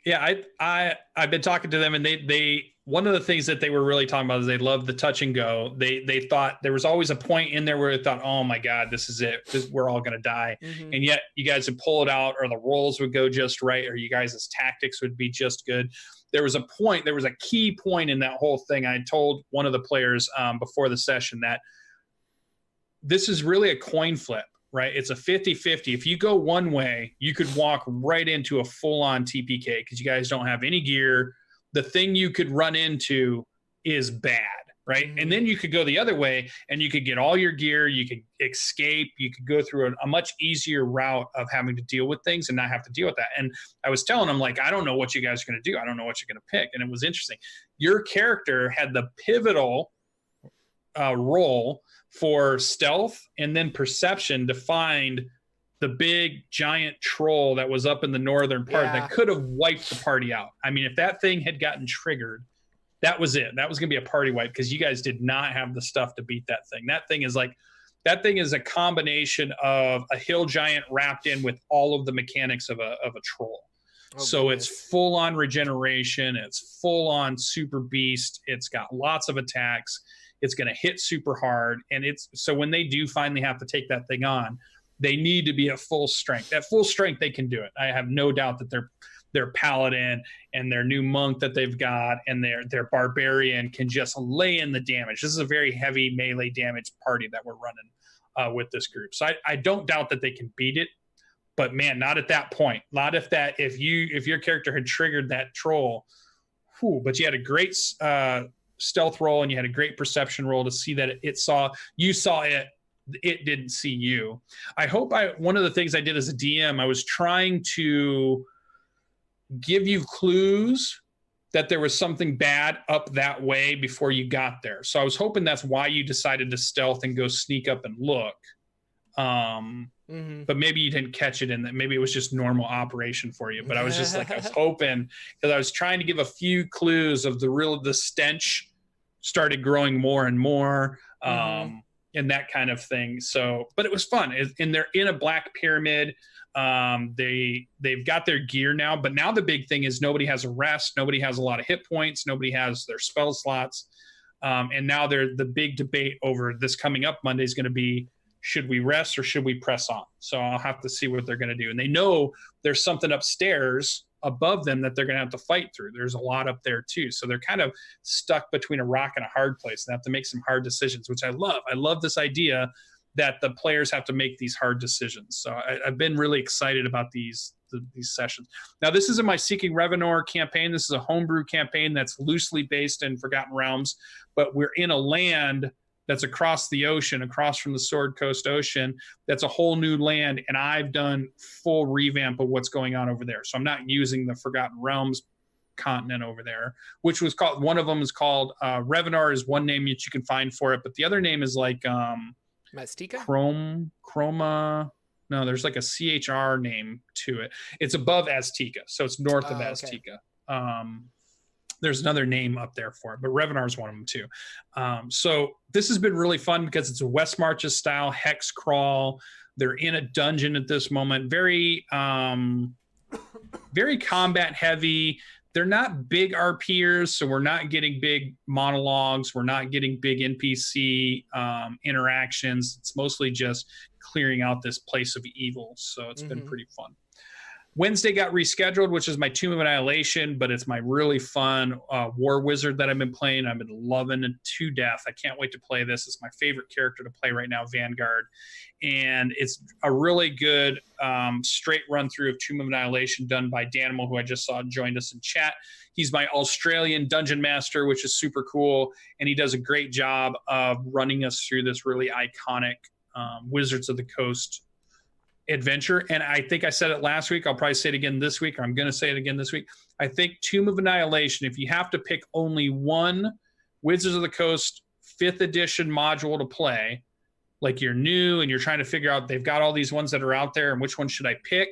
Yeah, I've been talking to them, and they one of the things that they were really talking about is they love the touch and go. They thought there was always a point in there where they thought, oh my God, this is it. We're all going to die. And yet you guys would pull it out, or the rolls would go just right, or you guys' tactics would be just good. There was a key point in that whole thing. I told one of the players before the session that this is really a coin flip. Right? It's a 50-50. If you go one way, you could walk right into a full-on TPK because you guys don't have any gear. The thing you could run into is bad, right? And then you could go the other way and you could get all your gear, you could escape, you could go through a much easier route of having to deal with things and not have to deal with that. And I was telling them, like, I don't know what you guys are going to do. I don't know what you're going to pick. And it was interesting. Your character had the pivotal role for stealth and then perception to find the big giant troll that was up in the northern part that could have wiped the party out. I mean, if that thing had gotten triggered, that was it. That was going to be a party wipe because you guys did not have the stuff to beat that thing. That thing is a combination of a hill giant wrapped in with all of the mechanics of a troll. So it's full on regeneration. It's full on super beast. It's got lots of attacks. It's going to hit super hard. And so when they do finally have to take that thing on, they need to be at full strength. At full strength, they can do it. I have no doubt that their paladin and their new monk that they've got and their barbarian can just lay in the damage. This is a very heavy melee damage party that we're running with this group. So I don't doubt that they can beat it. But man, not at that point. Not if your character had triggered that troll. Whew, but you had a great stealth roll, and you had a great perception roll to see that you saw it. It didn't see you. One of the things I did as a DM, I was trying to give you clues that there was something bad up that way before you got there. So I was hoping that's why you decided to stealth and go sneak up and look. But maybe you didn't catch it, and that maybe it was just normal operation for you. But I was just like, I was hoping, because I was trying to give a few clues of the stench started growing more and more, and that kind of thing. So, but it was fun. And they're in a black pyramid. They've got their gear now, but now the big thing is nobody has a rest. Nobody has a lot of hit points. Nobody has their spell slots. And now the big debate over this coming up Monday is going to be, should we rest or should we press on? So I'll have to see what they're going to do. And they know there's something upstairs above them that they're going to have to fight through. There's a lot up there too. So they're kind of stuck between a rock and a hard place and have to make some hard decisions, which I love. I love this idea that the players have to make these hard decisions. So I've been really excited about these sessions. Now, this isn't my Seeking Revenor campaign. This is a homebrew campaign that's loosely based in Forgotten Realms, but we're in a land that's across the ocean, across from the Sword Coast Ocean. That's a whole new land, and I've done full revamp of what's going on over there. So I'm not using the Forgotten Realms continent over there, which was called, one of them is called Revenor is one name that you can find for it, but the other name is like Mastika? Chroma. No, there's like a CHR name to it. It's above Azteca, so it's north of Azteca. Okay. There's another name up there for it, but Revenor is one of them too. So this has been really fun because it's a West Marches style hex crawl. They're in a dungeon at this moment. Very, very combat heavy. They're not big RPers, so we're not getting big monologues. We're not getting big NPC interactions. It's mostly just clearing out this place of evil. So it's been pretty fun. Wednesday got rescheduled, which is my Tomb of Annihilation, but it's my really fun War Wizard that I've been playing. I've been loving it to death. I can't wait to play this. It's my favorite character to play right now, Vanguard. And it's a really good straight run through of Tomb of Annihilation done by Danimal, who I just saw joined us in chat. He's my Australian dungeon master, which is super cool. And he does a great job of running us through this really iconic Wizards of the Coast adventure. And I think I said it last week. I'll probably say it again this week. Or I'm going to say it again this week. I think Tomb of Annihilation, if you have to pick only one Wizards of the Coast 5th edition module to play, like you're new and you're trying to figure out, they've got all these ones that are out there and which one should I pick?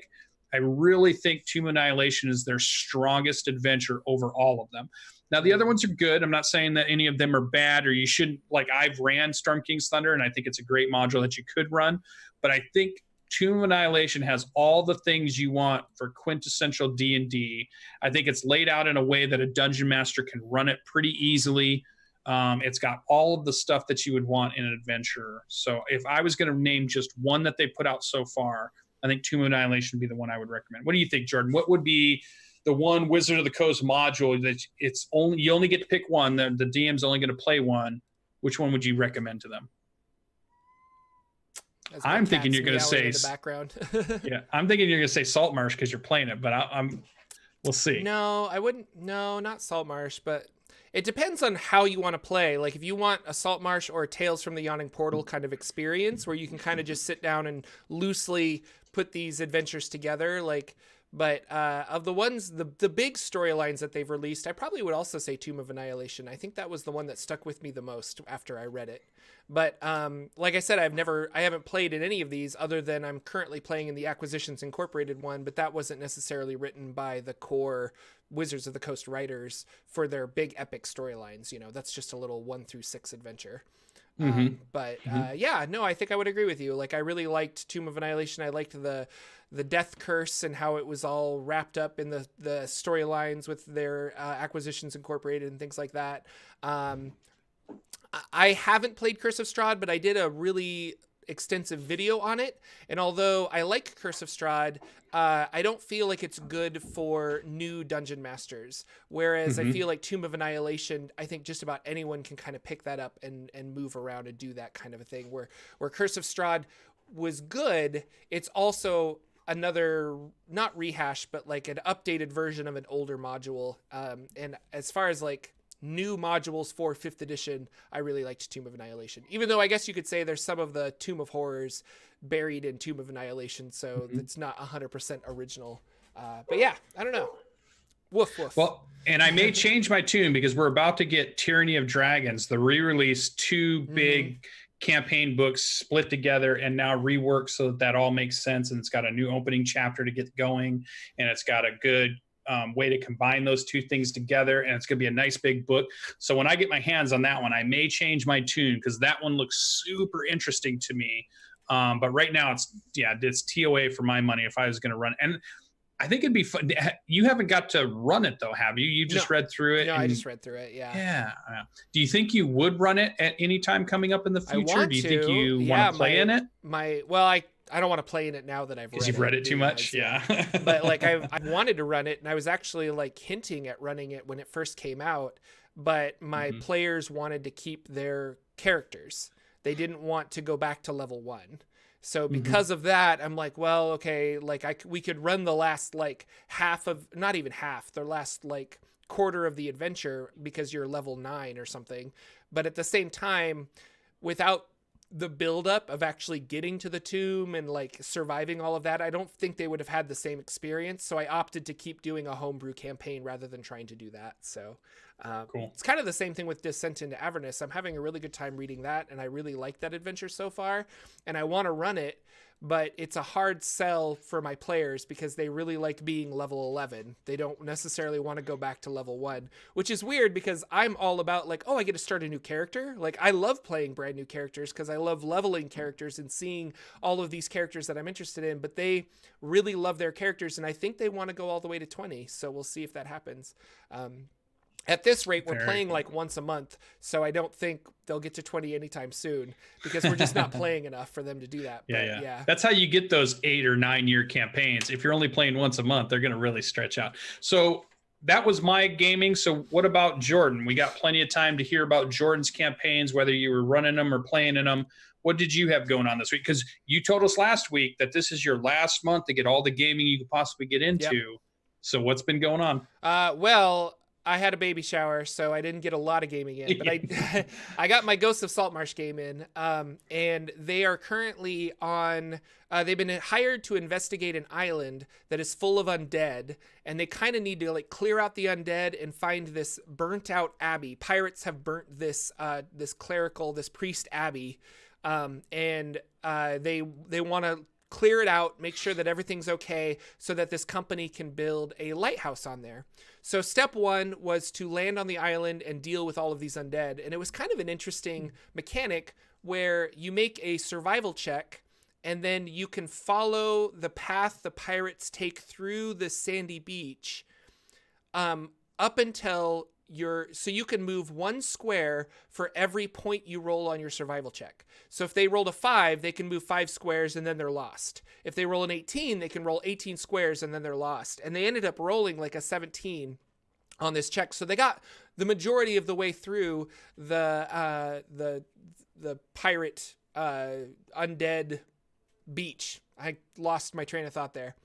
I really think Tomb of Annihilation is their strongest adventure over all of them. Now, the other ones are good. I'm not saying that any of them are bad or you shouldn't. Like, I've ran Storm King's Thunder, and I think it's a great module that you could run. But I think Tomb of Annihilation has all the things you want for quintessential D&D. I think it's laid out in a way that a dungeon master can run it pretty easily. It's got all of the stuff that you would want in an adventure. So if I was going to name just one that they put out so far, I think Tomb of Annihilation would be the one I would recommend. What do you think, Jordan? What would be the one Wizard of the Coast module that you only get to pick one, the DM's only going to play one? Which one would you recommend to them? I'm thinking you're going to say the background. Yeah, I'm thinking you're going to say Saltmarsh because you're playing it, but we'll see. No, I wouldn't. No, not Saltmarsh, but it depends on how you want to play. Like if you want a Saltmarsh or a Tales from the Yawning Portal kind of experience where you can kind of just sit down and loosely put these adventures together, but of the ones, the big storylines that they've released, I probably would also say Tomb of Annihilation. I think that was the one that stuck with me the most after I read it. But like I said, I haven't played in any of these other than I'm currently playing in the Acquisitions Incorporated one, but that wasn't necessarily written by the core Wizards of the Coast writers for their big epic storylines. You know, that's just a little 1 through 6 adventure. Yeah, no, I think I would agree with you. Like I really liked Tomb of Annihilation. I liked the death curse and how it was all wrapped up in the storylines with their Acquisitions Incorporated and things like that. I haven't played Curse of Strahd, but I did a really extensive video on it. And although I like Curse of Strahd, I don't feel like it's good for new dungeon masters. Whereas I feel like Tomb of Annihilation, I think just about anyone can kind of pick that up and move around and do that kind of a thing. Where Curse of Strahd was good, it's also another, not rehash, but like an updated version of an older module. And as far as like new modules for 5th edition, I really liked Tomb of Annihilation, even though I guess you could say there's some of the Tomb of Horrors buried in Tomb of Annihilation, so it's not 100% original. But yeah, I don't know. Woof woof. Well, and I may change my tune because we're about to get Tyranny of Dragons, the re-release, 2 big campaign books split together and now reworked so that all makes sense, and it's got a new opening chapter to get going, and it's got a good way to combine those 2 things together, and it's going to be a nice big book. So when I get my hands on that one, I may change my tune because that one looks super interesting to me. But right now it's TOA for my money if I was going to run it. And I think it'd be fun. You haven't got to run it though, have you? You just read through it. No, I just read through it. Yeah. Yeah. Do you think you would run it at any time coming up in the future? Do you think you want to play in it? I don't want to play in it now that I've read it. Because you've read it too much? Yeah. But like I wanted to run it, and I was actually like hinting at running it when it first came out, but my players wanted to keep their characters. They didn't want to go back to level 1. So because of that, I'm like, well, okay, like we could run the last like not even half, the last like quarter of the adventure because you're level 9 or something. But at the same time, without the buildup of actually getting to the tomb and like surviving all of that, I don't think they would have had the same experience. So I opted to keep doing a homebrew campaign rather than trying to do that. So cool. It's kind of the same thing with Descent into Avernus. I'm having a really good time reading that, and I really like that adventure so far, and I want to run it, but it's a hard sell for my players because they really like being level 11. They don't necessarily want to go back to level 1, which is weird because I'm all about like, oh, I get to start a new character. Like I love playing brand new characters because I love leveling characters and seeing all of these characters that I'm interested in, but they really love their characters, and I think they want to go all the way to 20. So we'll see if that happens. At this rate, we're playing like once a month, so I don't think they'll get to 20 anytime soon because we're just not playing enough for them to do that. Yeah. That's how you get those 8 or 9 year campaigns. If you're only playing once a month, they're going to really stretch out. So that was my gaming. So what about Jordan? We got plenty of time to hear about Jordan's campaigns, whether you were running them or playing in them. What did you have going on this week? Because you told us last week that this is your last month to get all the gaming you could possibly get into. Yep. So what's been going on? Well, I had a baby shower, so I didn't get a lot of gaming in, but I got my Ghosts of Saltmarsh game in, and they are currently on, they've been hired to investigate an island that is full of undead, and they kind of need to like clear out the undead and find this burnt out abbey. Pirates have burnt this priest abbey, and they want to clear it out, make sure that everything's okay so that this company can build a lighthouse on there. So step 1 was to land on the island and deal with all of these undead. And it was kind of an interesting mechanic where you make a survival check and then you can follow the path the pirates take through the sandy beach up until so you can move 1 square for every point you roll on your survival check. So if they rolled a 5, they can move 5 squares and then they're lost. If they roll an 18, they can roll 18 squares and then they're lost. And they ended up rolling like a 17 on this check. So they got the majority of the way through the pirate undead beach. I lost my train of thought there.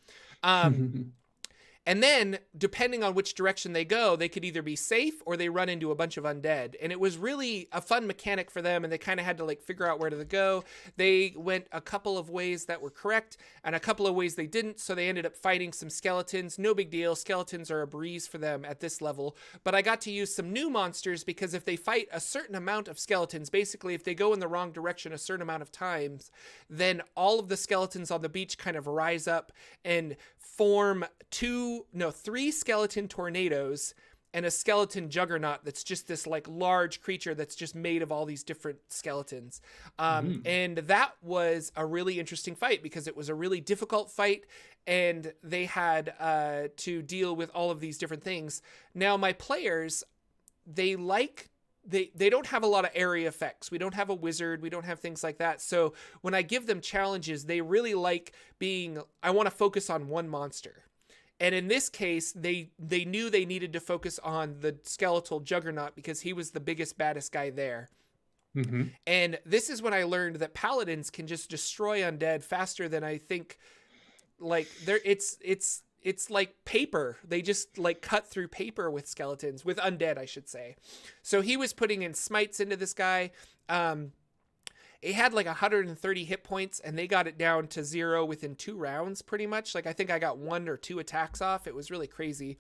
And then, depending on which direction they go, they could either be safe or they run into a bunch of undead. And it was really a fun mechanic for them, and they kind of had to like figure out where to go. They went a couple of ways that were correct, and a couple of ways they didn't, so they ended up fighting some skeletons. No big deal. Skeletons are a breeze for them at this level. But I got to use some new monsters, because if they fight a certain amount of skeletons, basically if they go in the wrong direction a certain amount of times, then all of the skeletons on the beach kind of rise up and form 3 skeleton tornadoes and a skeleton juggernaut that's just this like large creature that's just made of all these different skeletons. And that was a really interesting fight because it was a really difficult fight, and they had to deal with all of these different things. Now my players, they don't have a lot of area effects. We don't have a wizard. We don't have things like that. So when I give them challenges, they really like I want to focus on one monster. And in this case, they knew they needed to focus on the skeletal juggernaut because he was the biggest, baddest guy there. Mm-hmm. And this is when I learned that paladins can just destroy undead faster than I think. like it's like paper. They just like cut through paper with skeletons, with undead, I should say. So he was putting in smites into this guy. It had like 130 hit points, and they got it down to 0 within 2 rounds, pretty much. Like, I think I got 1 or 2 attacks off. It was really crazy.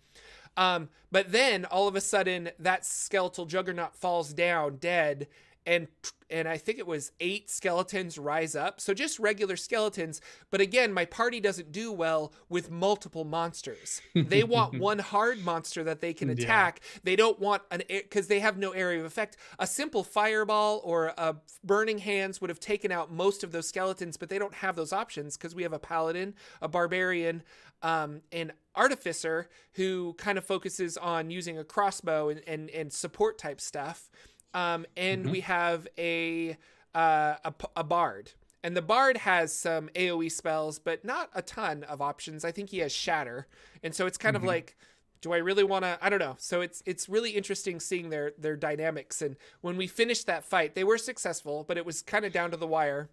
But then all of a sudden that skeletal juggernaut falls down dead, and I think it was 8 skeletons rise up. So just regular skeletons. But again, my party doesn't do well with multiple monsters. They want one hard monster that they can attack. Yeah. They don't want because they have no area of effect. A simple fireball or a burning hands would have taken out most of those skeletons, but they don't have those options because we have a paladin, a barbarian, an artificer who kind of focuses on using a crossbow and support type stuff. And we have a bard, and the bard has some AoE spells, but not a ton of options. I think he has shatter. And so it's kind of like, do I really want to, I don't know. So it's really interesting seeing their dynamics. And when we finished that fight, they were successful, but it was kind of down to the wire.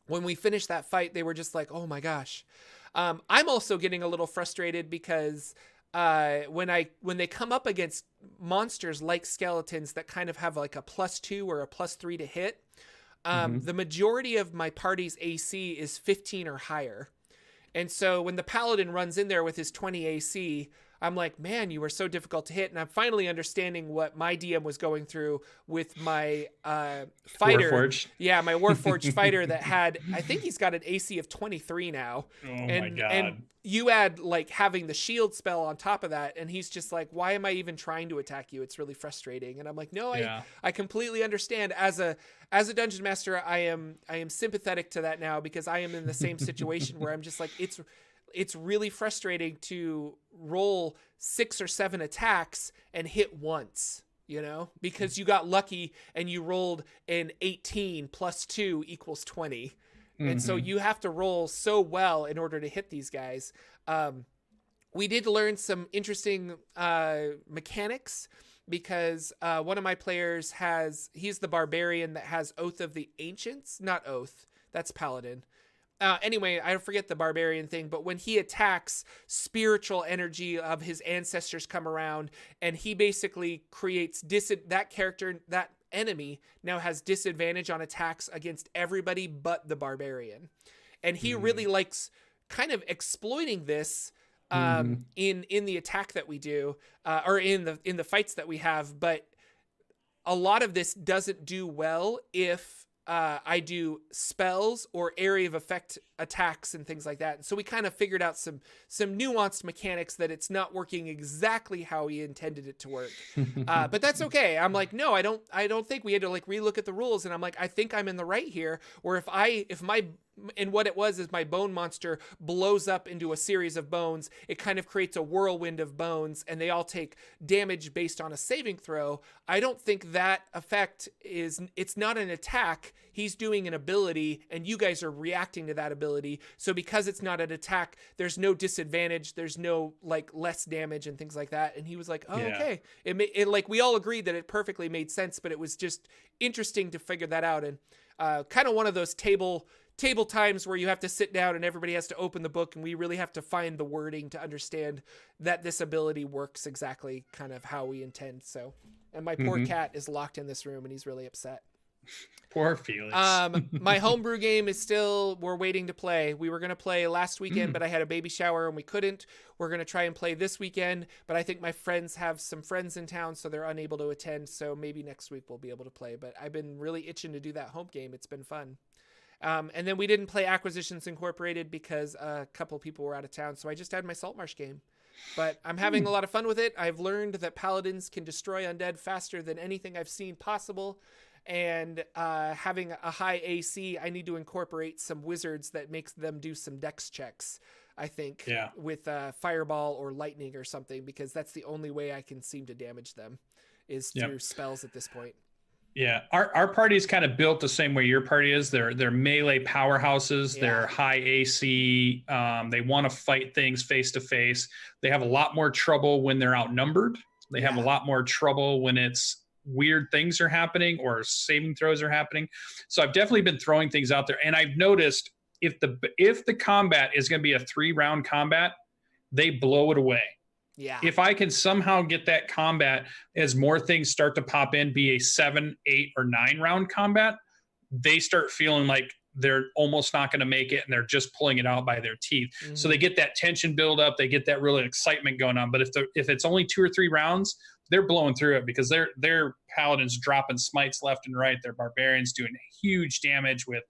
When we finished that fight, they were just like, oh my gosh. I'm also getting a little frustrated because when they come up against monsters like skeletons that kind of have like a +2 or a +3 to hit, the majority of my party's AC is 15 or higher. And so when the paladin runs in there with his 20 AC, I'm like, man, you were so difficult to hit. And I'm finally understanding what my DM was going through with my fighter. Warforged. Yeah, my Warforged fighter that had, I think he's got an AC of 23 now. Oh my God. And you add like having the shield spell on top of that, and he's just like, why am I even trying to attack you? It's really frustrating. And I'm like, no, I completely understand. As a dungeon master, I am sympathetic to that now, because I am in the same situation where I'm just like, it's really frustrating to roll 6 or 7 attacks and hit once, you know, because you got lucky and you rolled an 18 + 2 = 20. And so you have to roll so well in order to hit these guys. We did learn some interesting mechanics, because one of my players he's the barbarian that has Oath of the Ancients, not Oath, that's Paladin. Anyway, I forget the barbarian thing, but when he attacks, spiritual energy of his ancestors come around, and he basically creates that enemy now has disadvantage on attacks against everybody but the barbarian. And he really likes kind of exploiting this in the attack that we do, or in the fights that we have. But a lot of this doesn't do well if I do spells or area of effect attacks and things like that. And so we kind of figured out some nuanced mechanics that it's not working exactly how he intended it to work. But that's okay. I'm like, no, I don't think we had to like relook at the rules. And I'm like, I think I'm in the right here. Or what it was is my bone monster blows up into a series of bones. It kind of creates a whirlwind of bones, and they all take damage based on a saving throw. I don't think that effect it's not an attack. He's doing an ability, and you guys are reacting to that ability. So because it's not an attack, there's no disadvantage. There's no like less damage and things like that. And he was like, oh, okay. It like, we all agreed that it perfectly made sense, but it was just interesting to figure that out. And kind of one of those table times where you have to sit down and everybody has to open the book, and we really have to find the wording to understand that this ability works exactly kind of how we intend. So, and my poor cat is locked in this room and he's really upset. Poor Felix. My homebrew game is we're waiting to play. We were going to play last weekend, but I had a baby shower and we couldn't. We're going to try and play this weekend, but I think my friends have some friends in town, so they're unable to attend. So maybe next week we'll be able to play, but I've been really itching to do that home game. It's been fun. And then we didn't play Acquisitions Incorporated because a couple people were out of town. So I just had my Saltmarsh game, but I'm having a lot of fun with it. I've learned that paladins can destroy undead faster than anything I've seen possible. And having a high AC, I need to incorporate some wizards that makes them do some dex checks, I think, with fireball or lightning or something, because that's the only way I can seem to damage them is through spells at this point. Yeah, our party is kind of built the same way your party is. They're melee powerhouses. They're high AC. They want to fight things face to face. They have a lot more trouble when they're outnumbered. They have a lot more trouble when it's weird things are happening or saving throws are happening. So I've definitely been throwing things out there, and I've noticed if the combat is going to be a 3-round combat, they blow it away. Yeah. If I can somehow get that combat, as more things start to pop in, be a 7, 8, or 9-round combat, they start feeling like they're almost not going to make it and they're just pulling it out by their teeth. Mm-hmm. So they get that tension build up, they get that really excitement going on. But if it's only 2 or 3 rounds, they're blowing through it because they're paladins dropping smites left and right. They're barbarians doing huge damage with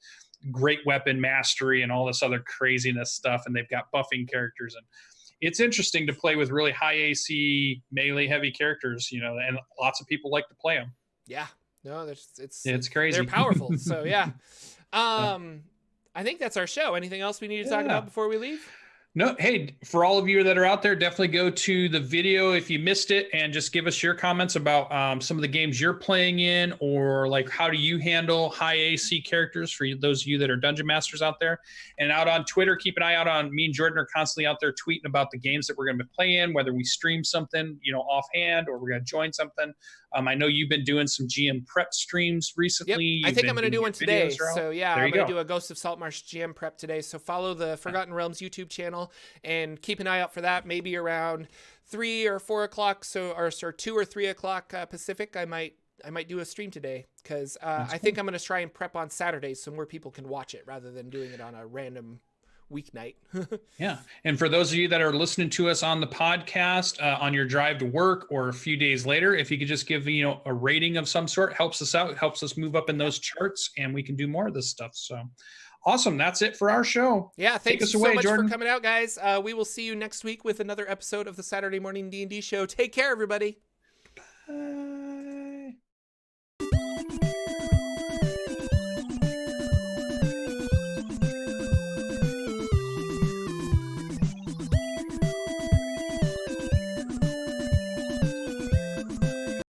great weapon mastery and all this other craziness stuff. And they've got buffing characters, and it's interesting to play with really high AC melee heavy characters, and lots of people like to play them. Yeah. No, it's crazy. They're powerful. So yeah. I think that's our show. Anything else we need to talk about before we leave? No. Hey, for all of you that are out there, definitely go to the video if you missed it and just give us your comments about some of the games you're playing in, or like how do you handle high AC characters for those of you that are dungeon masters out there. And out on Twitter, keep an eye out on me and Jordan are constantly out there tweeting about the games that we're going to be playing, whether we stream something, offhand, or we're going to join something. I know you've been doing some GM prep streams recently. Yep. I think I'm going to do one today. So yeah, I'm going to do a Ghost of Saltmarsh GM prep today. So follow the Forgotten Realms YouTube channel and keep an eye out for that. Maybe around 3 or 4 o'clock. Or 2 or 3 o'clock Pacific. I might do a stream today because I think I'm going to try and prep on Saturdays so more people can watch it rather than doing it on a random weeknight. Yeah. And for those of you that are listening to us on the podcast on your drive to work or a few days later, if you could just give a rating of some sort, helps us out, helps us move up in those charts, and we can do more of this stuff. So awesome. That's it for our show. Yeah. Thanks so much, Jordan, for coming out, guys. We will see you next week with another episode of the Saturday Morning D&D show. Take care, everybody.